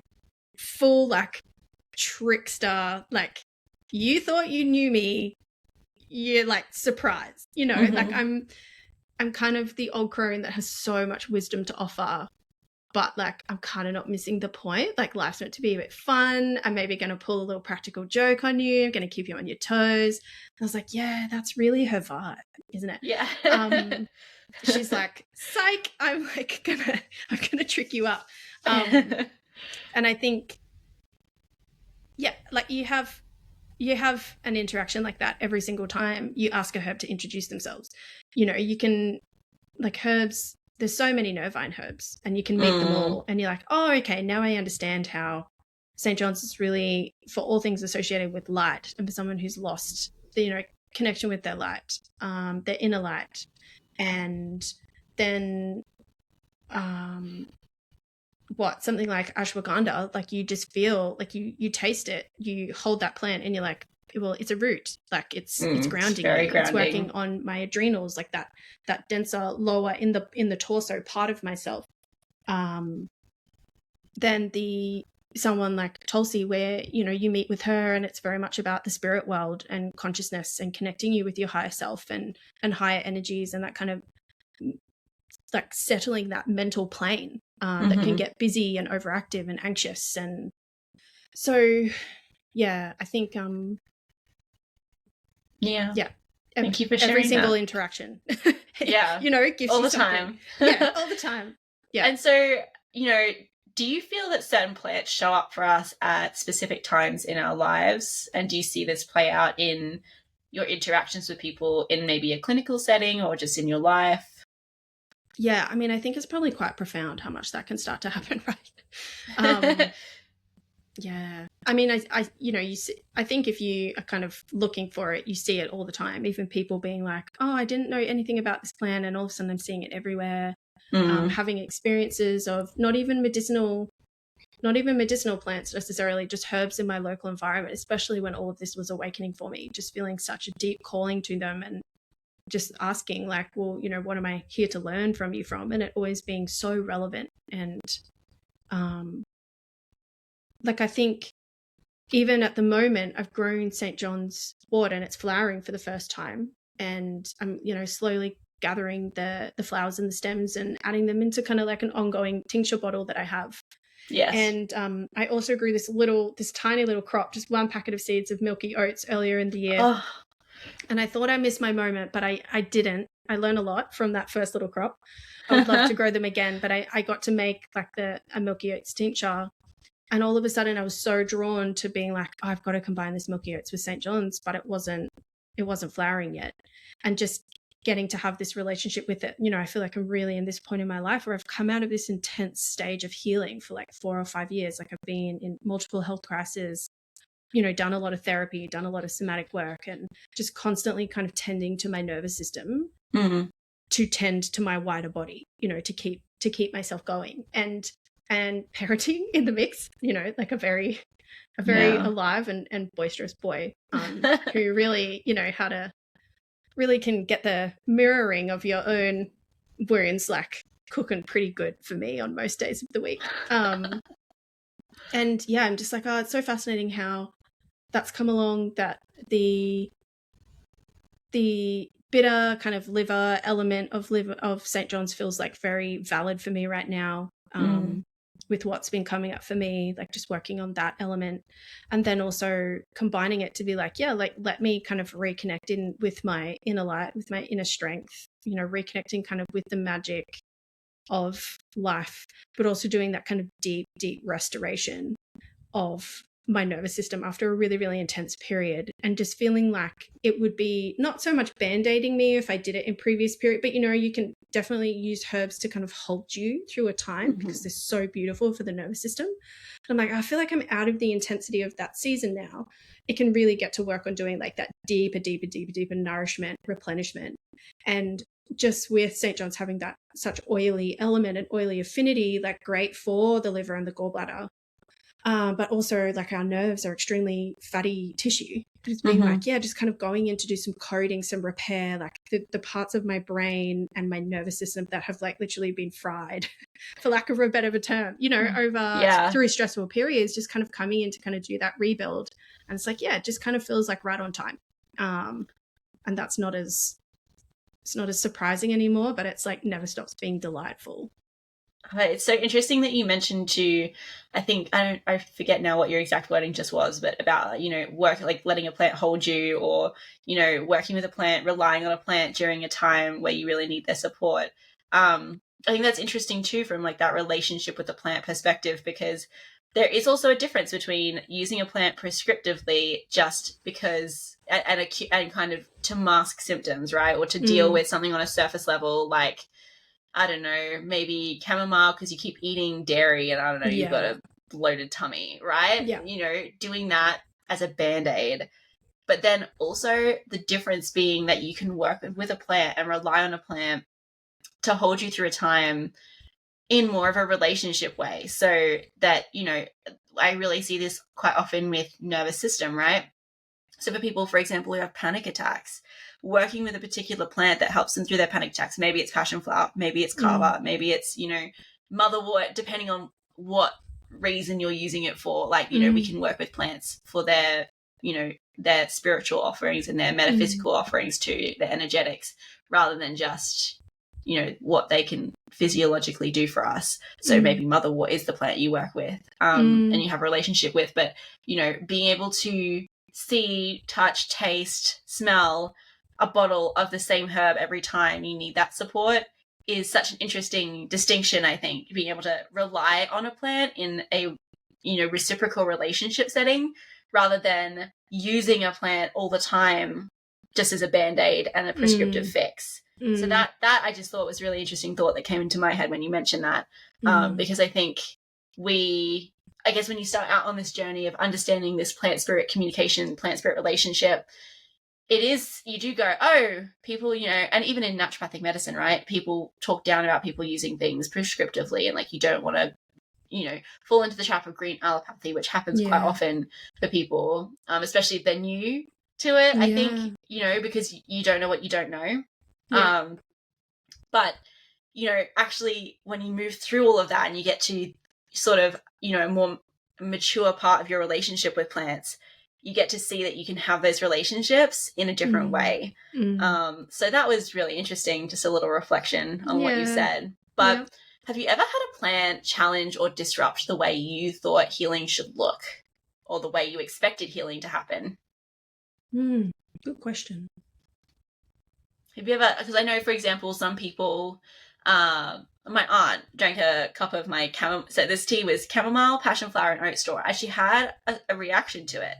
full like trickster, like you thought you knew me. You're like surprised, you know, like I'm kind of the old crone that has so much wisdom to offer, but like I'm kind of not missing the point. Like life's meant to be a bit fun. I'm maybe going to pull a little practical joke on you. I'm going to keep you on your toes. And I was like, yeah, that's really her vibe, isn't it? Yeah. She's like, psych, I'm gonna trick you up. And I think, yeah, like you have an interaction like that every single time you ask a herb to introduce themselves. You know, you can, like herbs, there's so many nervine herbs and you can meet them all and you're like, oh, okay, now I understand how St. John's is really for all things associated with light, and for someone who's lost the, you know, connection with their light, their inner light. And then something like ashwagandha, like you just feel like you taste it, you hold that plant and you're like, well, it's a root, like it's grounding me. It's working on my adrenals, like that denser lower in the torso part of myself. Then someone like Tulsi, where, you know, you meet with her and it's very much about the spirit world and consciousness and connecting you with your higher self and higher energies, and that kind of like settling that mental plane that can get busy and overactive and anxious. And so, yeah, I think, thank you for sharing every single that. interaction. Yeah. You know, it gives all you the something. time. Yeah, all the time. Yeah. And so, you know, do you feel that certain plants show up for us at specific times in our lives? And do you see this play out in your interactions with people in maybe a clinical setting or just in your life? Yeah, I mean, I think it's probably quite profound how much that can start to happen, right? Yeah. I mean, I you know, I think if you are kind of looking for it, you see it all the time. Even people being like, oh, I didn't know anything about this plant, and all of a sudden I'm seeing it everywhere. Having experiences of not even medicinal plants necessarily, just herbs in my local environment, especially when all of this was awakening for me, just feeling such a deep calling to them and just asking like, well, you know, what am I here to learn from you from? And it always being so relevant. And like, I think even at the moment I've grown St. John's wort and it's flowering for the first time, and I'm, you know, slowly gathering the flowers and the stems and adding them into kind of like an ongoing tincture bottle that I have. Yes. And I also grew this tiny little crop, just one packet of seeds of milky oats earlier in the year. Oh. And I thought I missed my moment, but I didn't. I learned a lot from that first little crop. I would love to grow them again, but I got to make like a milky oats tincture. And all of a sudden I was so drawn to being like, oh, I've got to combine this milky oats with St. John's, but it wasn't flowering yet. And just getting to have this relationship with it. You know, I feel like I'm really in this point in my life where I've come out of this intense stage of healing for like 4 or 5 years. Like I've been in multiple health crises, you know, done a lot of therapy, done a lot of somatic work, and just constantly kind of tending to my nervous system to tend to my wider body, you know, to keep myself going, and parenting in the mix, you know, like a very alive and boisterous boy, who really, you know, how to really can get the mirroring of your own wounds, like cooking pretty good for me on most days of the week. And yeah, I'm just like, oh, it's so fascinating how that's come along, that the bitter kind of liver element of St. John's feels like very valid for me right now, with what's been coming up for me, like just working on that element, and then also combining it to be like, yeah, like let me kind of reconnect in with my inner light, with my inner strength, you know, reconnecting kind of with the magic of life, but also doing that kind of deep restoration of my nervous system after a really, really intense period, and just feeling like it would be not so much band-aiding me if I did it in previous period, but you know, you can definitely use herbs to kind of hold you through a time because they're so beautiful for the nervous system. And I'm like, I feel like I'm out of the intensity of that season now. It can really get to work on doing like that deeper nourishment, replenishment. And just with St. John's having that such oily element and oily affinity, like great for the liver and the gallbladder. But also like our nerves are extremely fatty tissue. It's been like, yeah, just kind of going in to do some coding, some repair, like the parts of my brain and my nervous system that have like literally been fried, for lack of a better term, you know, over through stressful periods, just kind of coming in to kind of do that rebuild. And it's like, yeah, it just kind of feels like right on time. And that's it's not as surprising anymore, but it's like never stops being delightful. It's so interesting that you mentioned I forget now what your exact wording just was, but about, you know, work, like letting a plant hold you, or, you know, working with a plant, relying on a plant during a time where you really need their support. I think that's interesting too, from like that relationship with the plant perspective, because there is also a difference between using a plant prescriptively just because and kind of to mask symptoms, right? Or to deal with something on a surface level, like, I don't know, maybe chamomile because you keep eating dairy and I don't know, you've got a bloated tummy, right? Yeah. You know, doing that as a Band-Aid. But then also the difference being that you can work with a plant and rely on a plant to hold you through a time in more of a relationship way. So that, you know, I really see this quite often with nervous system, right? So for people, for example, who have panic attacks, working with a particular plant that helps them through their panic attacks, maybe it's passion flower, maybe it's kava, maybe it's, you know, motherwort, depending on what reason you're using it for. Like, you know, we can work with plants for their, you know, their spiritual offerings and their metaphysical offerings too, their energetics, rather than just, you know, what they can physiologically do for us. So maybe motherwort is the plant you work with and you have a relationship with, but, you know, being able to see, touch, taste, smell a bottle of the same herb every time you need that support is such an interesting distinction, I think, being able to rely on a plant in a, you know, reciprocal relationship setting rather than using a plant all the time just as a Band-Aid and a prescriptive fix. So that I just thought was a really interesting thought that came into my head when you mentioned that, because I think I guess when you start out on this journey of understanding this plant-spirit communication, plant-spirit relationship, you do go, oh, people, you know, and even in naturopathic medicine, right, people talk down about people using things prescriptively, and like you don't want to, you know, fall into the trap of green allopathy, which happens quite often for people, especially if they're new to it, I think, you know, because you don't know what you don't know. But, you know, actually when you move through all of that and you get to sort of, you know, more mature part of your relationship with plants, you get to see that you can have those relationships in a different way. So that was really interesting, just a little reflection on what you said. But have you ever had a plant challenge or disrupt the way you thought healing should look, or the way you expected healing to happen? Good question. Have you ever, because I know, for example, some people, my aunt drank a cup of my so this tea was chamomile, passion flower, and oat straw, and she had a reaction to it.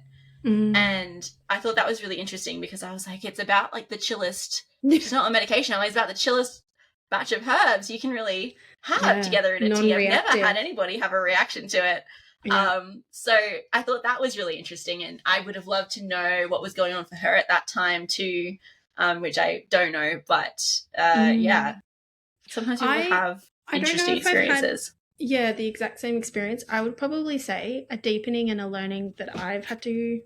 And I thought that was really interesting because I was like, it's about like the chillest She's not on medication. It's about the chillest batch of herbs you can really have together in a tea. I've never had anybody have a reaction to it. Yeah. So I thought that was really interesting, and I would have loved to know what was going on for her at that time too, which I don't know, but yeah, sometimes people have interesting experiences. The exact same experience. I would probably say a deepening and a learning that I've had to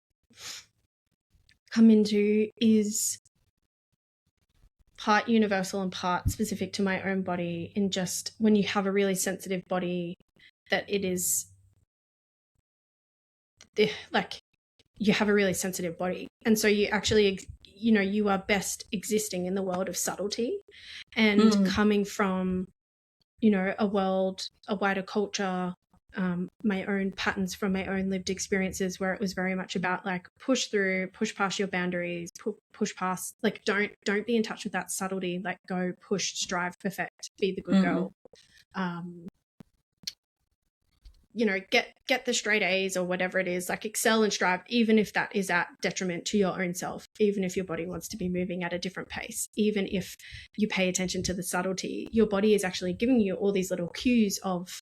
come into is part universal and part specific to my own body, in just when you have a really sensitive body, that it is like you have a really sensitive body, and so you actually, you know, you are best existing in the world of subtlety, and coming from, you know, a wider culture, my own patterns from my own lived experiences, where it was very much about like push through, push past your boundaries, push past, like don't be in touch with that subtlety, like go push, strive, perfect, be the good girl. You know, get the straight A's or whatever it is, like excel and strive, even if that is at detriment to your own self, even if your body wants to be moving at a different pace, even if you pay attention to the subtlety, your body is actually giving you all these little cues of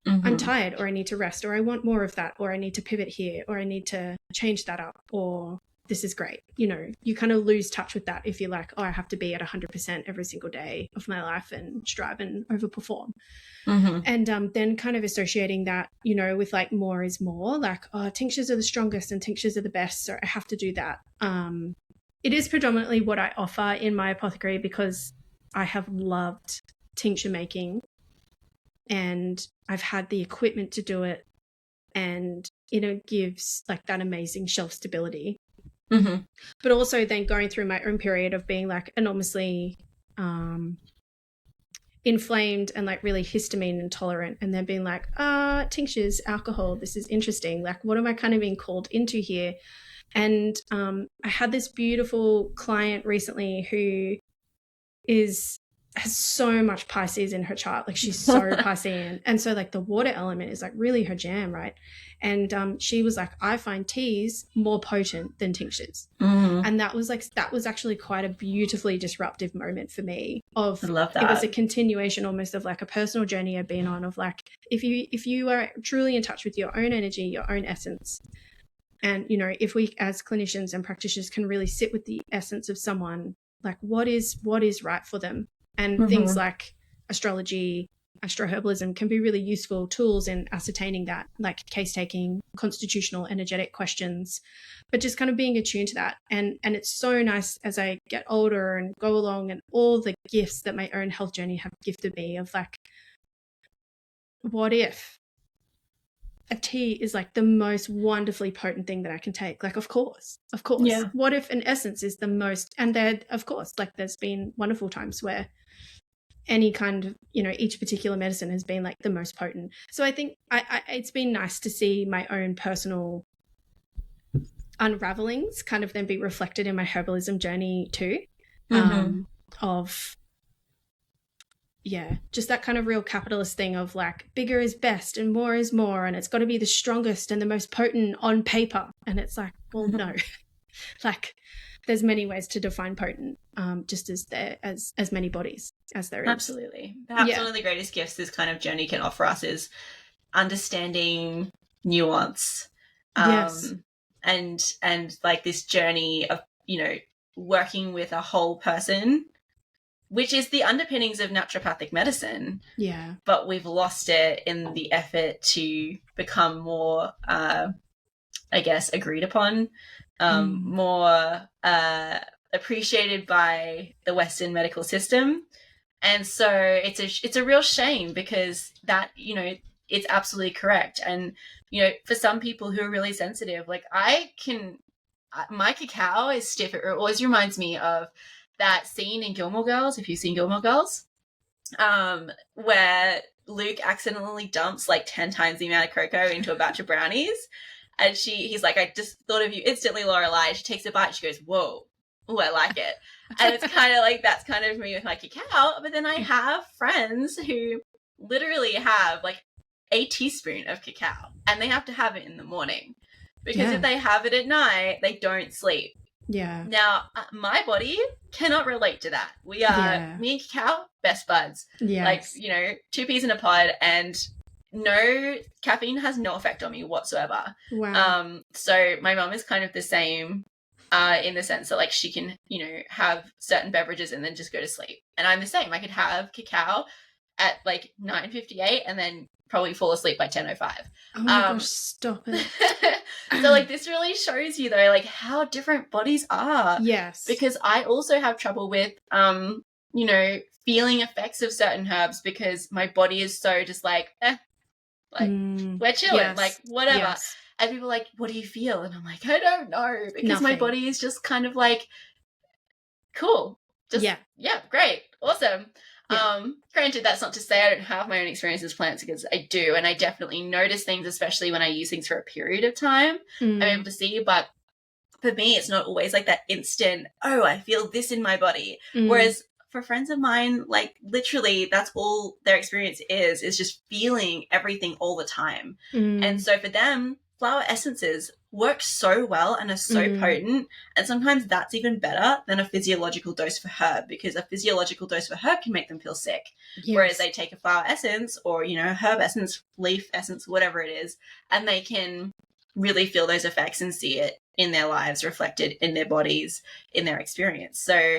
I'm tired, or I need to rest, or I want more of that, or I need to pivot here, or I need to change that up, or this is great. You know, you kind of lose touch with that if you're like, oh, I have to be at 100% every single day of my life and strive and overperform. And then kind of associating that, you know, with like more is more, like, oh, tinctures are the strongest and tinctures are the best, so I have to do that. It is predominantly what I offer in my apothecary, because I have loved tincture making and I've had the equipment to do it, and it gives like that amazing shelf stability. But also then going through my own period of being like enormously inflamed and like really histamine intolerant, and then being like, tinctures, alcohol, this is interesting, like what am I kind of being called into here? And I had this beautiful client recently who has so much Pisces in her chart, like she's so Piscean, and so like the water element is like really her jam, right? And she was like, I find teas more potent than tinctures. And that was actually quite a beautifully disruptive moment for me. I love that. It was a continuation almost of like a personal journey I've been on, of like, if you are truly in touch with your own energy, your own essence, and you know, if we as clinicians and practitioners can really sit with the essence of someone, like what is right for them. And things like astrology, astroherbalism can be really useful tools in ascertaining that, like case taking, constitutional, energetic questions, but just kind of being attuned to that. And it's so nice as I get older and go along, and all the gifts that my own health journey have gifted me, of like, what if a tea is like the most wonderfully potent thing that I can take? Like, of course. Yeah. What if an essence is the most, and there, of course, like there's been wonderful times where any kind of, you know, each particular medicine has been like the most potent. So I think it's been nice to see my own personal unravelings kind of then be reflected in my herbalism journey too. Of just that kind of real capitalist thing of like, bigger is best and more is more, and it's got to be the strongest and the most potent on paper. And it's like, well, no, like there's many ways to define potent, just as there as many bodies as there is. Absolutely. Perhaps one of the greatest gifts this kind of journey can offer us is understanding nuance. And like this journey of, you know, working with a whole person, which is the underpinnings of naturopathic medicine. Yeah. But we've lost it in the effort to become more, I guess, agreed upon, more appreciated by the Western medical system. And so it's a real shame, because that, you know, it's absolutely correct. And, you know, for some people who are really sensitive, like my cacao is stiff. It always reminds me of that scene in Gilmore Girls, if you've seen Gilmore Girls, where Luke accidentally dumps like 10 times the amount of cocoa into a batch of brownies. And he's like, I just thought of you instantly, Lorelai. She takes a bite. She goes, whoa, ooh, I like it. And it's kind of like, that's kind of me with my cacao. But then I have friends who literally have like a teaspoon of cacao, and they have to have it in the morning, because if they have it at night, they don't sleep. Yeah. Now, my body cannot relate to that. We are, Yeah. me and cacao, best buds. Like, Yes. two peas in a pod, and no, caffeine has no effect on me whatsoever. Wow. So my mom is kind of the same, in the sense that, like, she can, have certain beverages and then just go to sleep. And I'm the same. I could have cacao at like 9:58 and then probably fall asleep by 10:05. Oh my gosh, stop it. So like this really shows you though like how different bodies are. Yes. Because I also have trouble with feeling effects of certain herbs because my body is so just like we're chilling, Yes. like whatever. Yes. And people are like, what do you feel? And I'm like, I don't know, because my Nothing. body is just kind of like, cool, just yeah, great, awesome. Yeah. Granted, that's not to say I don't have my own experiences with plants, because I do, and I definitely notice things, especially when I use things for a period of time. I'm able to see, but for me, it's not always like that instant, oh, I feel this in my body. Whereas for friends of mine, like literally that's all their experience is just feeling everything all the time. And so for them, flower essences work so well and are so potent. And sometimes that's even better than a physiological dose of a herb, because a physiological dose of a herb can make them feel sick. Yes. Whereas they take a flower essence or, herb essence, leaf essence, whatever it is, and they can really feel those effects and see it in their lives reflected in their bodies, in their experience. So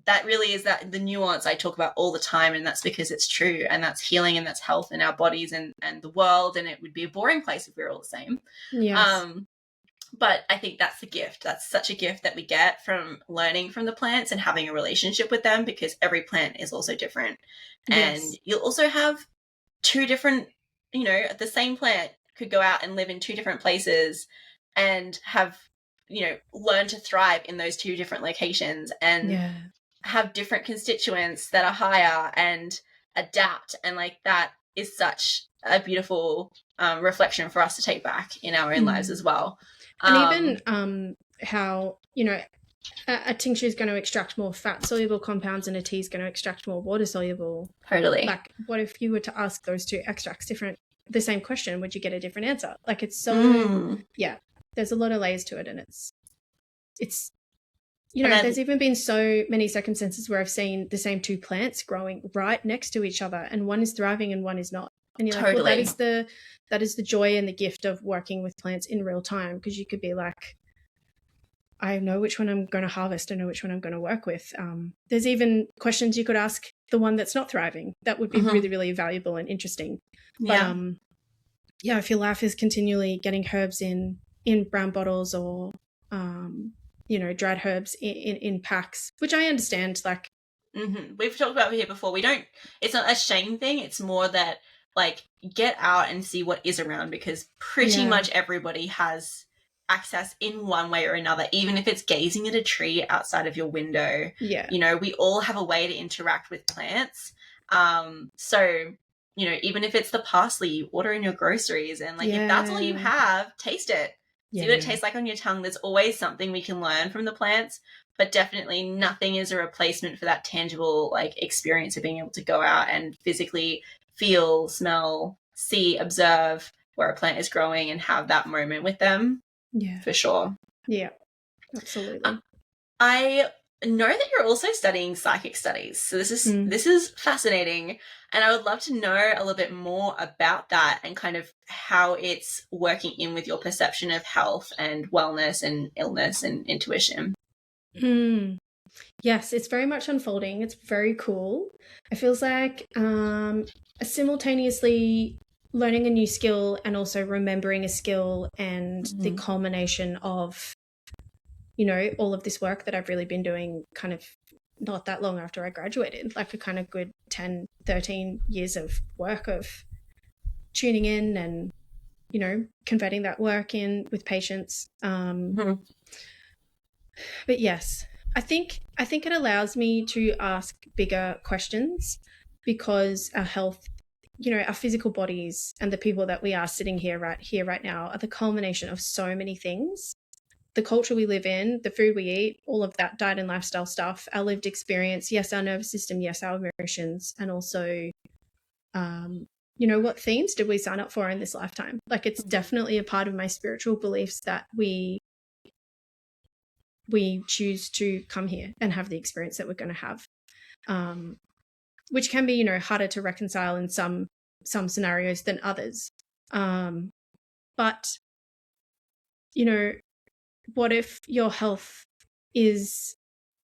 that really is that the nuance I talk about all the time, and that's because it's true, and that's healing, and that's health in our bodies and the world, and it would be a boring place if we were all the same. Yes. But I think that's the gift. That's such a gift that we get from learning from the plants and having a relationship with them, because every plant is also different. And you'll also have two different, the same plant could go out and live in two different places and have, learn to thrive in those two different locations and have different constituents that are higher and adapt. And like that is such a beautiful reflection for us to take back in our own lives as well. And even how, a tincture is going to extract more fat-soluble compounds and a tea is going to extract more water-soluble. Totally. Like, what if you were to ask those two extracts the same question, would you get a different answer? Like, it's so, there's a lot of layers to it, and it's there's even been so many circumstances where I've seen the same two plants growing right next to each other, and one is thriving and one is not. And you're like, well, that is the joy and the gift of working with plants in real time, because you could be like, I know which one I'm going to harvest. I know which one I'm going to work with. There's even questions you could ask the one that's not thriving. That would be really, really valuable and interesting. But if your life is continually getting herbs in brown bottles or, dried herbs in packs, which I understand, like. We've talked about it here before. It's not a shame thing. It's more that, like, get out and see what is around, because pretty much everybody has access in one way or another, even if it's gazing at a tree outside of your window. We all have a way to interact with plants. So even if it's the parsley you order in your groceries, and like if that's all you have, taste it, see what it tastes like on your tongue. There's always something we can learn from the plants, but definitely nothing is a replacement for that tangible like experience of being able to go out and physically feel, smell, see, observe where a plant is growing and have that moment with them. For sure. Absolutely. I know that you're also studying psychic studies, so this is fascinating, and I would love to know a little bit more about that and kind of how it's working in with your perception of health and wellness and illness and intuition. Yes, it's very much unfolding. It's very cool. It feels like simultaneously learning a new skill and also remembering a skill, and the culmination of, all of this work that I've really been doing kind of not that long after I graduated, like a kind of good 10, 13 years of work of tuning in and, converting that work in with patients. But yes, I think it allows me to ask bigger questions, because our health, our physical bodies and the people that we are sitting here right now are the culmination of so many things. The culture we live in, the food we eat, all of that diet and lifestyle stuff, our lived experience, yes, our nervous system, yes, our emotions, and also, what themes did we sign up for in this lifetime? Like, it's definitely a part of my spiritual beliefs that we we choose to come here and have the experience that we're going to have, which can be, harder to reconcile in some scenarios than others. But, what if your health is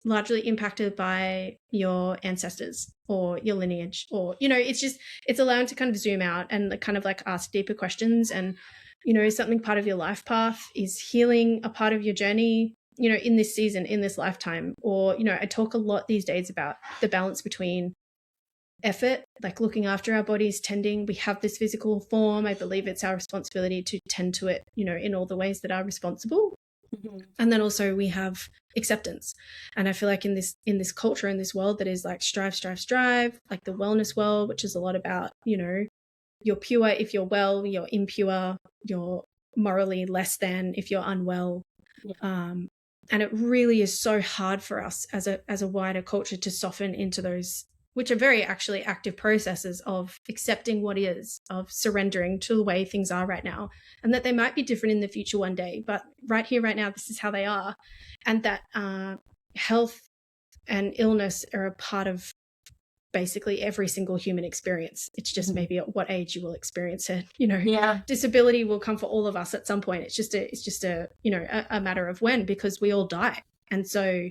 largely impacted by your ancestors or your lineage, or, it's allowing to kind of zoom out and kind of like ask deeper questions. And, is something part of your life path? Is healing a part of your journey, in this season, in this lifetime? Or, I talk a lot these days about the balance between effort, like looking after our bodies, tending. We have this physical form. I believe it's our responsibility to tend to it, in all the ways that are responsible. Mm-hmm. And then also we have acceptance. And I feel like in this culture, in this world that is like strive, like the wellness world, which is a lot about, you're pure if you're well, you're impure, you're morally less than if you're unwell. Yeah. And it really is so hard for us as a wider culture to soften into those, which are very actually active processes of accepting what is, of surrendering to the way things are right now, and that they might be different in the future one day, but right here, right now, this is how they are. And that health and illness are a part of basically every single human experience. It's just maybe at what age you will experience it. Yeah. Disability will come for all of us at some point. It's just a matter of when, because we all die. And so,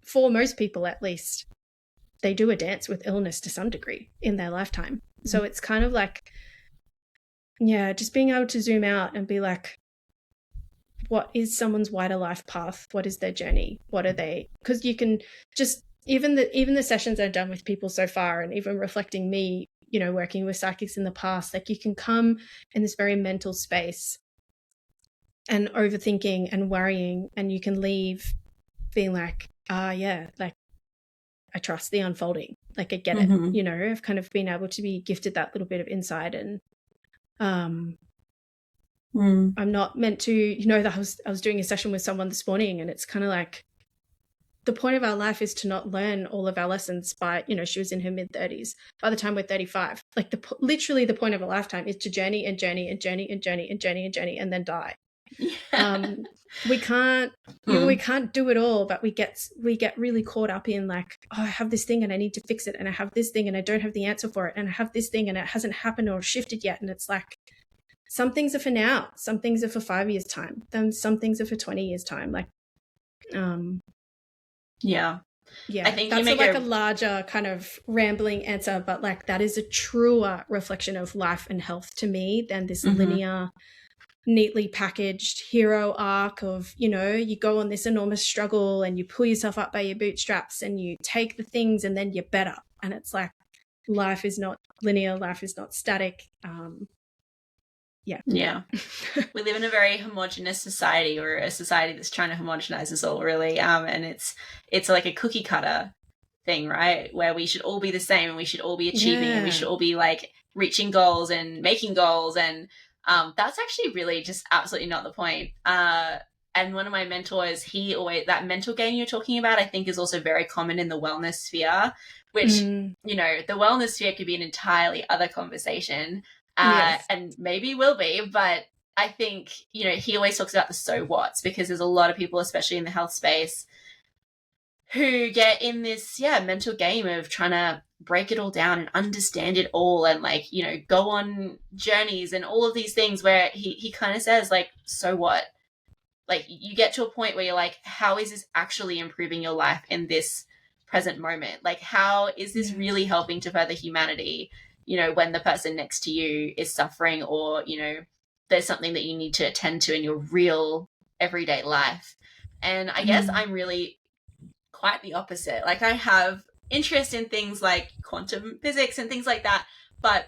for most people at least, they do a dance with illness to some degree in their lifetime. So it's kind of like, just being able to zoom out and be like, what is someone's wider life path? What is their journey? What are they? Because you can just, even the sessions I've done with people so far, and even reflecting me, working with psychics in the past, like you can come in this very mental space and overthinking and worrying, and you can leave being like, like, I trust the unfolding. Like I get it, I've kind of been able to be gifted that little bit of insight. And I'm not meant to, that I was doing a session with someone this morning, and it's kind of like, the point of our life is to not learn all of our lessons by, she was in her mid-30s. By the time we're 35, like literally the point of a lifetime is to journey and journey and journey and journey and journey and journey and then die. Yeah. We can't we can't do it all, but we get really caught up in like, oh, I have this thing and I need to fix it, and I have this thing and I don't have the answer for it, and I have this thing and it hasn't happened or shifted yet. And it's like, some things are for now, some things are for 5 years time, then some things are for 20 years time. Like I think that's a larger kind of rambling answer, but like that is a truer reflection of life and health to me than this linear, neatly packaged hero arc of, you go on this enormous struggle and you pull yourself up by your bootstraps and you take the things and then you're better. And it's like, life is not linear, life is not static. We live in a very homogenous society, or a society that's trying to homogenize us all, really. And it's like a cookie cutter thing, right? Where we should all be the same and we should all be achieving and we should all be like reaching goals and making goals. And that's actually really just absolutely not the point. And one of my mentors, that mental game you're talking about, I think is also very common in the wellness sphere, which, the wellness sphere could be an entirely other conversation. Yes. And maybe will be, but I think, he always talks about the so whats, because there's a lot of people, especially in the health space, who get in this, mental game of trying to break it all down and understand it all, and like, go on journeys and all of these things where he kind of says like, so what? Like, you get to a point where you're like, how is this actually improving your life in this present moment? Like, how is this really helping to further humanity? When the person next to you is suffering, or, there's something that you need to attend to in your real everyday life. And I guess I'm really quite the opposite. Like, I have interest in things like quantum physics and things like that, but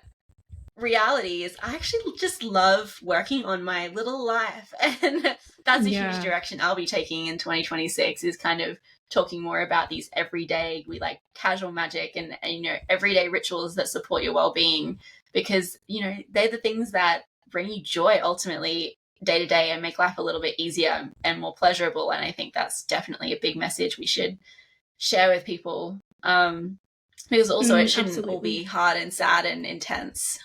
reality is I actually just love working on my little life. And that's a huge direction I'll be taking in 2026, is kind of talking more about these everyday, casual magic and everyday rituals that support your well-being, because they're the things that bring you joy ultimately day to day and make life a little bit easier and more pleasurable. And I think that's definitely a big message we should share with people, because also it shouldn't all be hard and sad and intense.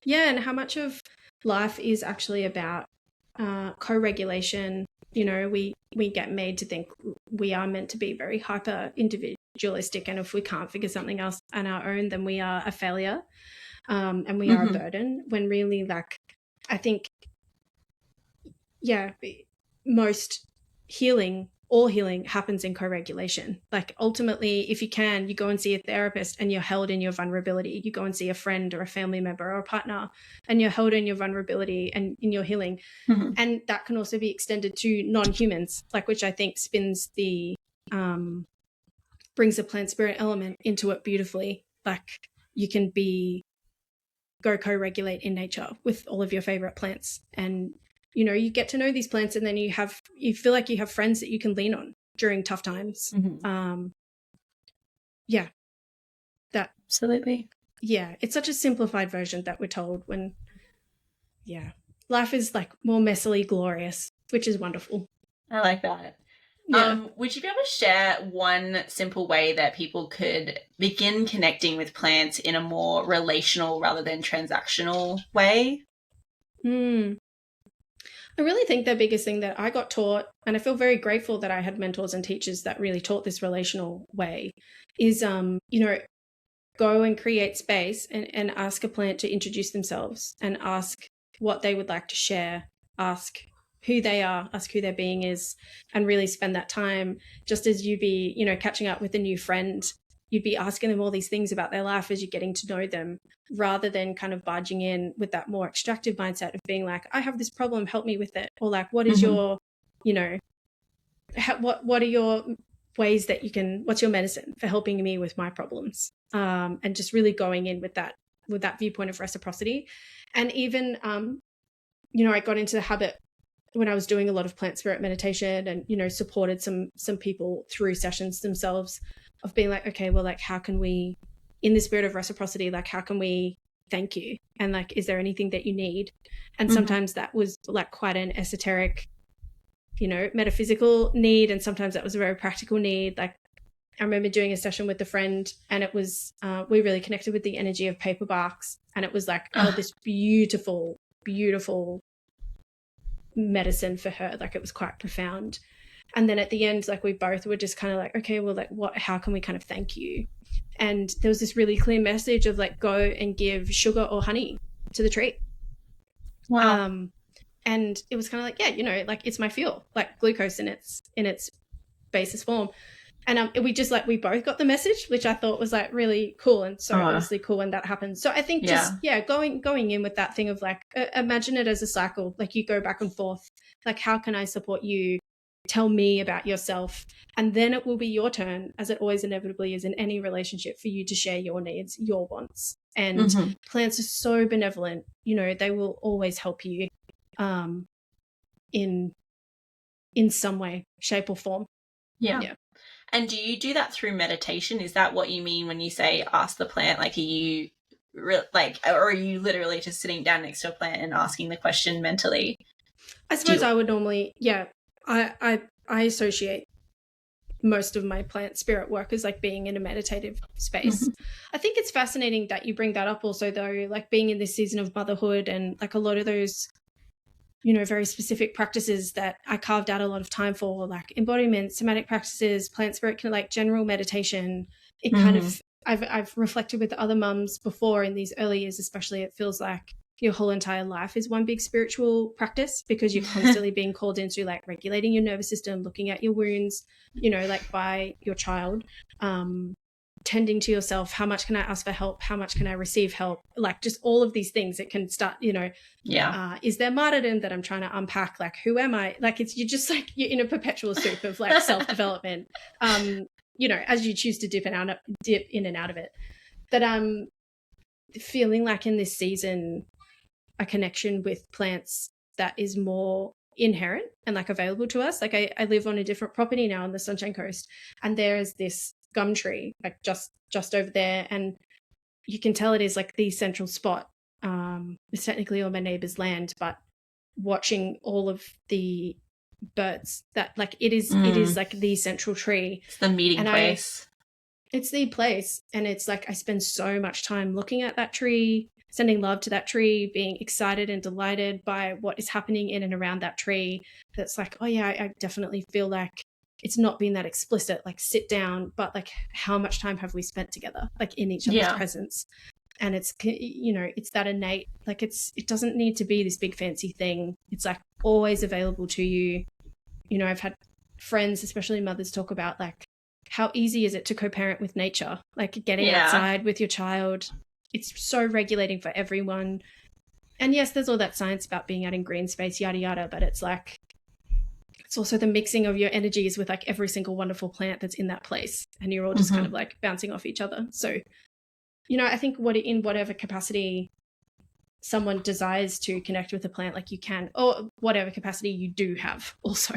And how much of life is actually about co-regulation, you know, we get made to think we are meant to be very hyper individualistic, and if we can't figure something else on our own, then we are a failure, and we are a burden, when really, like, I think, yeah, most healing, all healing happens in co-regulation. Like, ultimately, if you can, you go and see a therapist and you're held in your vulnerability. You go and see a friend or a family member or a partner and you're held in your vulnerability and in your healing. And that can also be extended to non-humans, like, which I think spins the brings the plant spirit element into it beautifully. Like, you can go co-regulate in nature with all of your favorite plants, and you know, you get to know these plants, and then you feel like you have friends that you can lean on during tough times. Yeah, that Absolutely. Yeah, it's such a simplified version that we're told when, life is like more messily glorious, which is wonderful. I like that. Yeah. Would you be able to share one simple way that people could begin connecting with plants in a more relational rather than transactional way? I really think the biggest thing that I got taught, and I feel very grateful that I had mentors and teachers that really taught this relational way, is, you know, go and create space and ask a plant to introduce themselves and ask what they would like to share, ask who they are, ask who their being is, and really spend that time, just as you'd be, you know, catching up with a new friend, you'd be asking them all these things about their life as you're getting to know them, rather than kind of barging in with that more extractive mindset of being like, I have this problem, help me with it. Or like, what is your, you know, what are your ways that you can, what's your medicine for helping me with my problems? And just really going in with that viewpoint of reciprocity. And even, you know, I got into the habit when I was doing a lot of plant spirit meditation and, you know, supported some people through sessions themselves, of being like, okay, well, like, how can we, in the spirit of reciprocity, like, how can we thank you? And like, is there anything that you need? And sometimes that was like quite an esoteric, you know, metaphysical need. And sometimes that was a very practical need. Like, I remember doing a session with a friend, and it was, we really connected with the energy of paper barks. And it was like, this beautiful, beautiful medicine for her. Like, it was quite profound. And then at the end, like, we both were just kind of like, okay, well, like, how can we kind of thank you? And there was this really clear message of like, go and give sugar or honey to the tree. Wow. And it was kind of like, yeah, you know, like, it's my fuel, like glucose in its basis form. And we both got the message, which I thought was like really cool, and so honestly cool when that happens. So I think just going in with that thing of like, imagine it as a cycle. Like, you go back and forth. Like, how can I support you? Tell me about yourself, and then it will be your turn, as it always inevitably is in any relationship, for you to share your needs, your wants. And plants are so benevolent. You know, they will always help you, in some way, shape, or form. Yeah. And do you do that through meditation? Is that what you mean when you say ask the plant? Like, are you or are you literally just sitting down next to a plant and asking the question mentally? I suppose I would normally, I associate most of my plant spirit work as like being in a meditative space. I think it's fascinating that you bring that up also, though, like being in this season of motherhood, and like a lot of those, you know, very specific practices that I carved out a lot of time for, like embodiment, somatic practices, plant spirit, like general meditation. It kind of, I've reflected with other mums before in these early years, especially, it feels like your whole entire life is one big spiritual practice, because you're constantly being called into like regulating your nervous system, looking at your wounds, you know, like by your child, tending to yourself. How much can I ask for help? How much can I receive help? Like, just all of these things that can start, you know, is there martyrdom that I'm trying to unpack? Like, who am I? Like, you're just like, you're in a perpetual soup of like self-development, you know, as you choose to dip in and out of it. But feeling like in this season, a connection with plants that is more inherent and like available to us. Like, I live on a different property now on the Sunshine Coast, and there is this gum tree like just over there, and you can tell it is like the central spot. It's technically on my neighbor's land, but watching all of the birds, that like it is like the central tree. It's the meeting place. It's the place, and it's like I spend so much time looking at that tree, sending love to that tree, being excited and delighted by what is happening in and around that tree. That's like, oh yeah, I definitely feel like it's not been that explicit, like sit down, but like how much time have we spent together, like in each other's presence? And it's, you know, it's that innate, like it doesn't need to be this big fancy thing. It's like always available to you. You know, I've had friends, especially mothers, talk about like how easy is it to co-parent with nature, like getting outside with your child. It's so regulating for everyone. And yes, there's all that science about being out in green space, yada yada, but it's like it's also the mixing of your energies with like every single wonderful plant that's in that place, and you're all just kind of like bouncing off each other. So, you know, I think in whatever capacity someone desires to connect with a plant, like you can, or whatever capacity you do have also,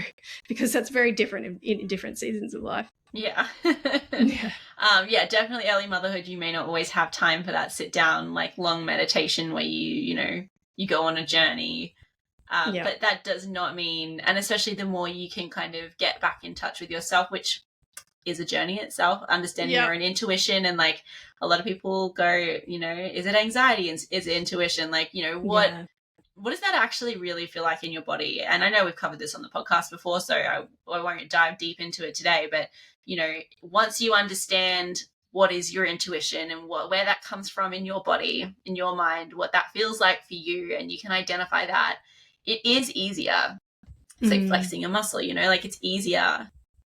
because that's very different in different seasons of life. Yeah. Definitely early motherhood, you may not always have time for that sit down, like long meditation where you go on a journey. But that does not mean, and especially the more you can kind of get back in touch with yourself, which is a journey itself, understanding your own intuition. And like a lot of people go, is it anxiety? Is it intuition? Like, what does that actually really feel like in your body? And I know we've covered this on the podcast before, so I won't dive deep into it today, but once you understand what is your intuition and where that comes from in your body, in your mind, what that feels like for you, and you can identify that, it is easier. It's like flexing a muscle, like it's easier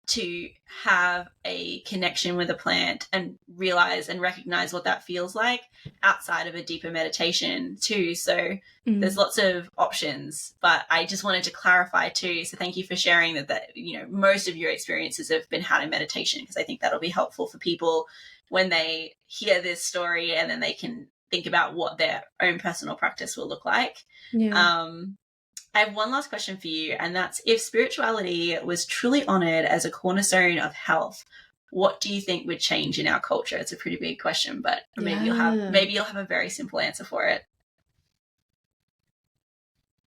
to have a connection with a plant and realize and recognize what that feels like outside of a deeper meditation too. So there's lots of options, but I just wanted to clarify too. So thank you for sharing that most of your experiences have been had in meditation, because I think that'll be helpful for people when they hear this story, and then they can think about what their own personal practice will look like. I have one last question for you, and that's, if spirituality was truly honored as a cornerstone of health, what do you think would change in our culture? It's a pretty big question, but maybe you'll have a very simple answer for it.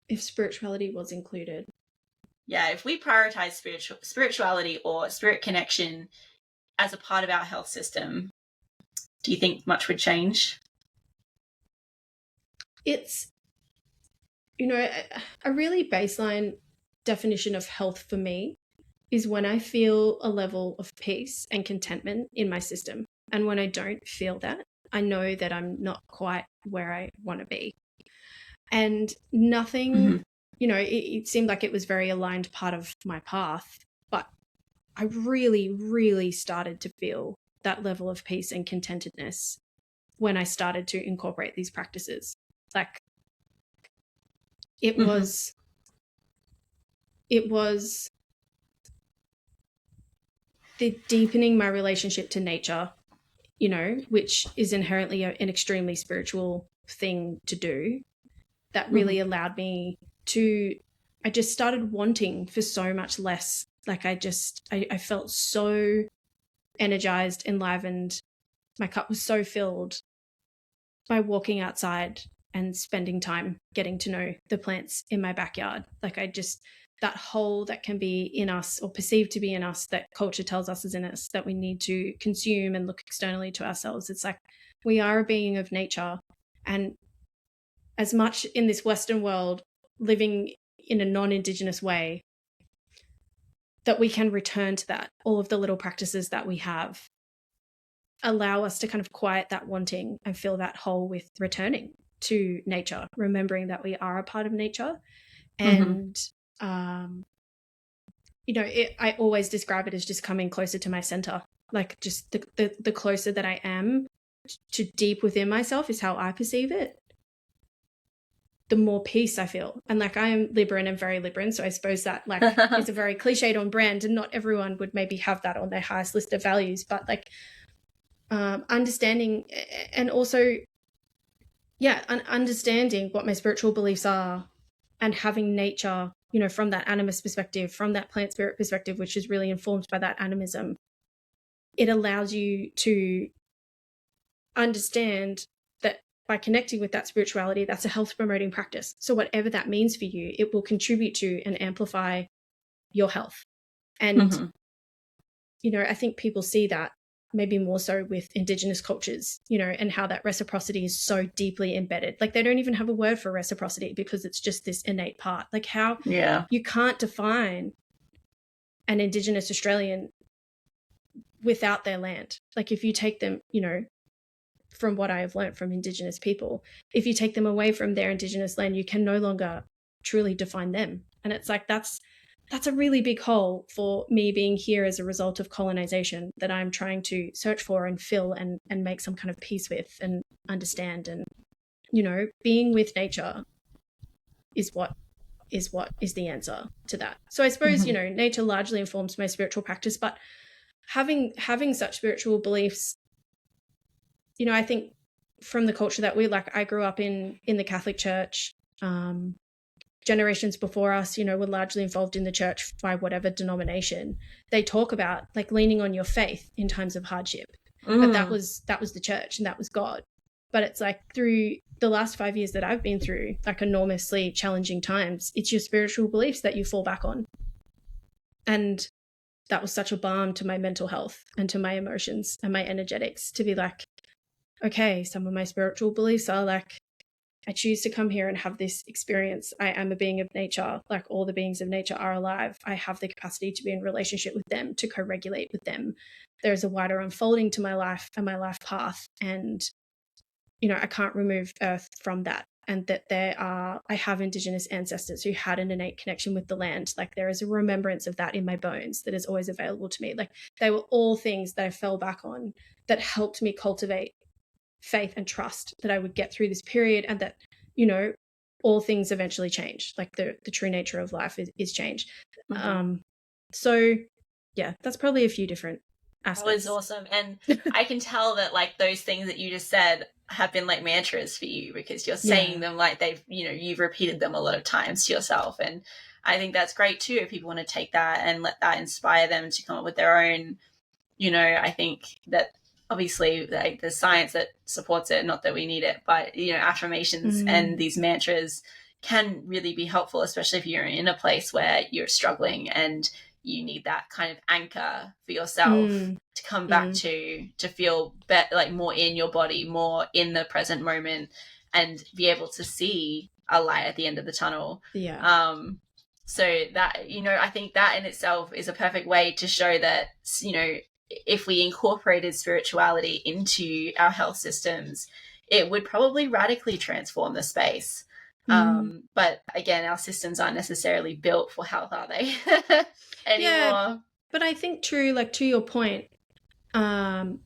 If spirituality was included. Yeah, if we prioritize spirituality or spirit connection as a part of our health system, do you think much would change? It's, a really baseline definition of health for me is when I feel a level of peace and contentment in my system. And when I don't feel that, I know that I'm not quite where I want to be. And nothing, it seemed like it was very aligned part of my path, but I really, really started to feel that level of peace and contentedness when I started to incorporate these practices. Like, it was the deepening my relationship to nature, which is inherently an extremely spiritual thing to do, that really allowed me to, I just started wanting for so much less. Like I felt so energized, enlivened. My cup was so filled by walking outside and spending time getting to know the plants in my backyard. Like that hole that can be in us, or perceived to be in us, that culture tells us is in us, that we need to consume and look externally to ourselves. It's like we are a being of nature. And as much in this Western world, living in a non-Indigenous way, that we can return to that. All of the little practices that we have allow us to kind of quiet that wanting and fill that hole with returning to nature, remembering that we are a part of nature. And I always describe it as just coming closer to my center. Like just the closer that I am to deep within myself is how I perceive it, the more peace I feel. And like I am Libran and very Libran, so I suppose that like is a very cliched on brand, and not everyone would maybe have that on their highest list of values, but like understanding, and also understanding what my spiritual beliefs are, and having nature, from that animist perspective, from that plant spirit perspective, which is really informed by that animism, it allows you to understand that by connecting with that spirituality, that's a health promoting practice. So whatever that means for you, it will contribute to and amplify your health. And, I think people see that maybe more so with Indigenous cultures, you know, and how that reciprocity is so deeply embedded. Like they don't even have a word for reciprocity because it's just this innate part. Like how you can't define an Indigenous Australian without their land. Like if you take them, you know, from what I have learned from Indigenous people, if you take them away from their Indigenous land, you can no longer truly define them. And it's like that's a really big hole for me being here as a result of colonization that I'm trying to search for and fill and make some kind of peace with and understand. And, you know, being with nature is what is the answer to that. So I suppose, you know, nature largely informs my spiritual practice, but having such spiritual beliefs, you know, I think from the culture that we like, I grew up in the Catholic Church. Generations before us, you know, were largely involved in the church by whatever denomination. They talk about like leaning on your faith in times of hardship. But that was the church and that was God. But it's like through the last 5 years that I've been through, like enormously challenging times, it's your spiritual beliefs that you fall back on. And that was such a balm to my mental health and to my emotions and my energetics to be like, okay, some of my spiritual beliefs are like, I choose to come here and have this experience. I am a being of nature. Like all the beings of nature are alive. I have the capacity to be in relationship with them, to co-regulate with them. There's a wider unfolding to my life and my life path. And, you know, I can't remove Earth from that. And that I have Indigenous ancestors who had an innate connection with the land. Like there is a remembrance of that in my bones that is always available to me. Like they were all things that I fell back on that helped me cultivate faith and trust that I would get through this period and that, you know, all things eventually change. Like the true nature of life is change. So yeah, that's probably a few different aspects. That was awesome. And I can tell that like those things that you just said have been like mantras for you because you're saying them like they've, you know, you've repeated them a lot of times to yourself. And I think that's great too if people want to take that and let that inspire them to come up with their own, you know, I think that obviously like the science that supports it, not that we need it, but, you know, affirmations and these mantras can really be helpful, especially if you're in a place where you're struggling and you need that kind of anchor for yourself to come back to feel better, like more in your body, more in the present moment, and be able to see a light at the end of the tunnel. So that, you know, I think that in itself is a perfect way to show that, you know, if we incorporated spirituality into our health systems, it would probably radically transform the space. But again, our systems aren't necessarily built for health, are they? Anymore. Yeah, but I think true, like to your point, you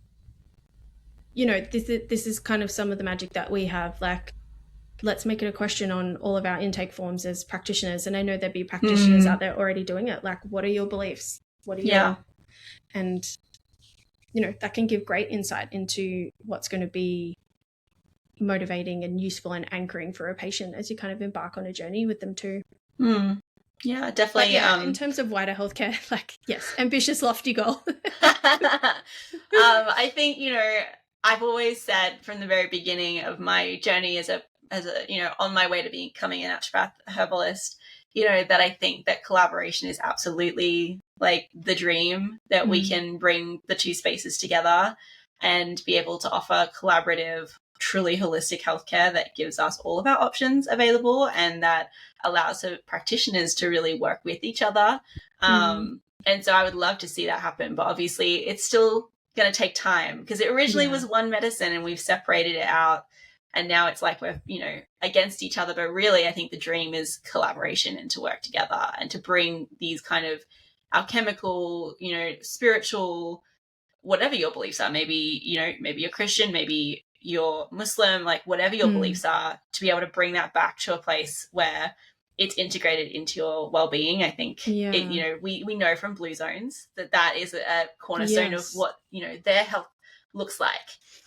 know, this is kind of some of the magic that we have. Like, let's make it a question on all of our intake forms as practitioners. And I know there'd be practitioners out there already doing it. Like, what are your beliefs? What are your, and you know, that can give great insight into what's going to be motivating and useful and anchoring for a patient as you kind of embark on a journey with them too. Yeah, definitely. In terms of wider healthcare, like, yes, ambitious, lofty goal. I think, you know, I've always said from the very beginning of my journey as a, you know, on my way to becoming a naturopath herbalist, you know, that I think that collaboration is absolutely like the dream, that we can bring the two spaces together and be able to offer collaborative, truly holistic healthcare that gives us all of our options available and that allows practitioners to really work with each other. And so I would love to see that happen, but obviously it's still going to take time because it originally was one medicine and we've separated it out. And now it's like we're, you know, against each other. But really, I think the dream is collaboration and to work together and to bring these kind of alchemical, you know, spiritual, whatever your beliefs are. Maybe, you know, maybe you're Christian, maybe you're Muslim, like whatever your beliefs are, to be able to bring that back to a place where it's integrated into your well-being. I think, you know, we know from Blue Zones that is a cornerstone of what, you know, their health looks like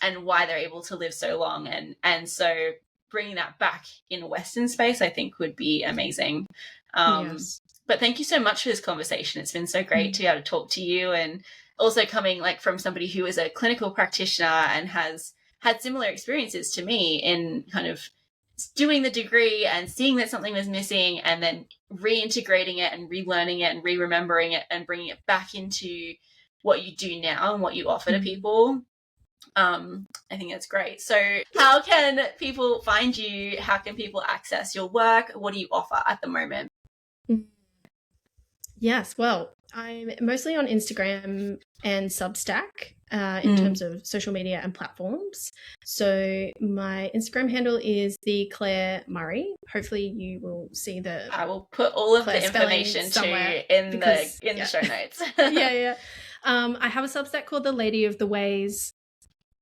and why they're able to live so long. And so bringing that back in Western space, I think would be amazing. But thank you so much for this conversation. It's been so great to be able to talk to you, and also coming like from somebody who is a clinical practitioner and has had similar experiences to me in kind of doing the degree and seeing that something was missing and then reintegrating it and relearning it and re-remembering it and bringing it back into what you do now and what you offer to people. I think that's great. So how can people find you? How can people access your work? What do you offer at the moment? Yes, well, I'm mostly on Instagram and Substack in terms of social media and platforms. So my Instagram handle is the Claire Murray. Hopefully you will see I will put all of Claire the information somewhere in the show notes. Yeah. I have a Substack called The Lady of the Ways,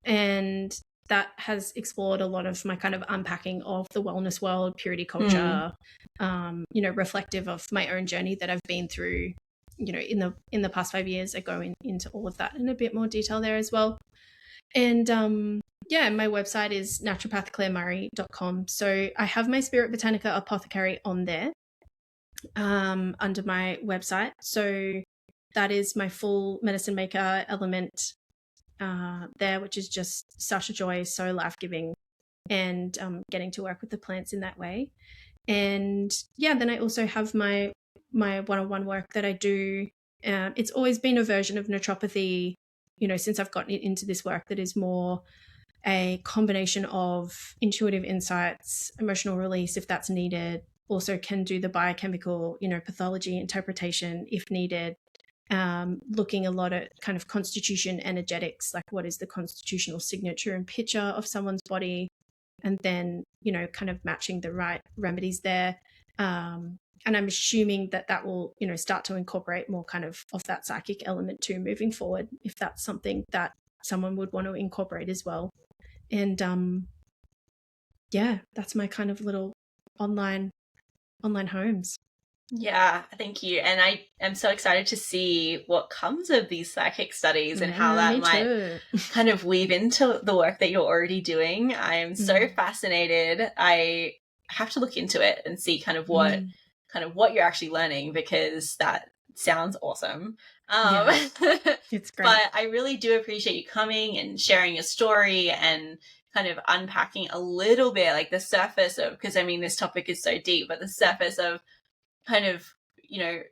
and that has explored a lot of my kind of unpacking of the wellness world, purity culture, reflective of my own journey that I've been through, in the past 5 years. I go into all of that in a bit more detail there as well. And my website is naturopathiclairemurray.com. So I have my Spirit Botanica Apothecary on there under my website. So that is my full medicine maker element there, which is just such a joy, so life-giving, and getting to work with the plants in that way. And then I also have my one-on-one work that I do. It's always been a version of naturopathy, since I've gotten into this work, that is more a combination of intuitive insights, emotional release if that's needed, also can do the biochemical, pathology interpretation if needed, looking a lot at kind of constitution energetics, like what is the constitutional signature and picture of someone's body, and then, kind of matching the right remedies there. And I'm assuming that will, start to incorporate more kind of that psychic element too moving forward, if that's something that someone would want to incorporate as well. And that's my kind of little online homes. Yeah, thank you. And I am so excited to see what comes of these psychic studies and how that might kind of weave into the work that you're already doing. I'm so fascinated. I have to look into it and see kind of what you're actually learning, because that sounds awesome. It's great. But I really do appreciate you coming and sharing your story and kind of unpacking a little bit, like the surface of, because I mean, this topic is so deep, but the surface of kind of,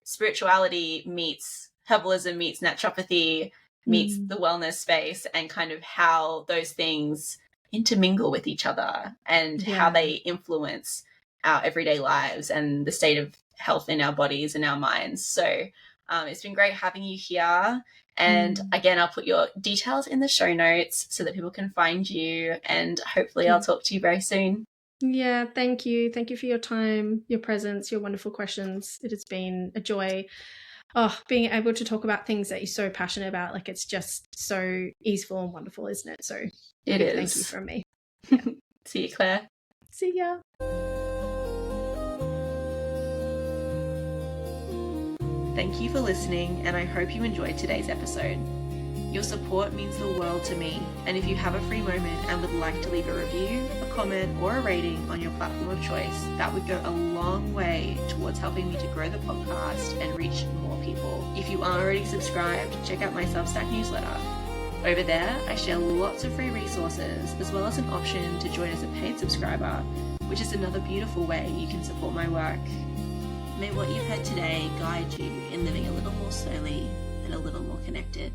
spirituality meets herbalism meets naturopathy meets the wellness space, and kind of how those things intermingle with each other and how they influence our everyday lives and the state of health in our bodies and our minds. So it's been great having you here. And again, I'll put your details in the show notes so that people can find you, and hopefully I'll talk to you very soon. Yeah, thank you. Thank you for your time, your presence, your wonderful questions. It has been a joy. Being able to talk about things that you're so passionate about, like, it's just so easeful and wonderful, isn't it? So it is. Thank you from me. Yeah. See you, Claire. See ya. Thank you for listening, and I hope you enjoyed today's episode. Your support means the world to me, and if you have a free moment and would like to leave a review, a comment, or a rating on your platform of choice, that would go a long way towards helping me to grow the podcast and reach more people. If you aren't already subscribed, check out my Substack newsletter. Over there, I share lots of free resources, as well as an option to join as a paid subscriber, which is another beautiful way you can support my work. May what you've heard today guide you in living a little more slowly and a little more connected.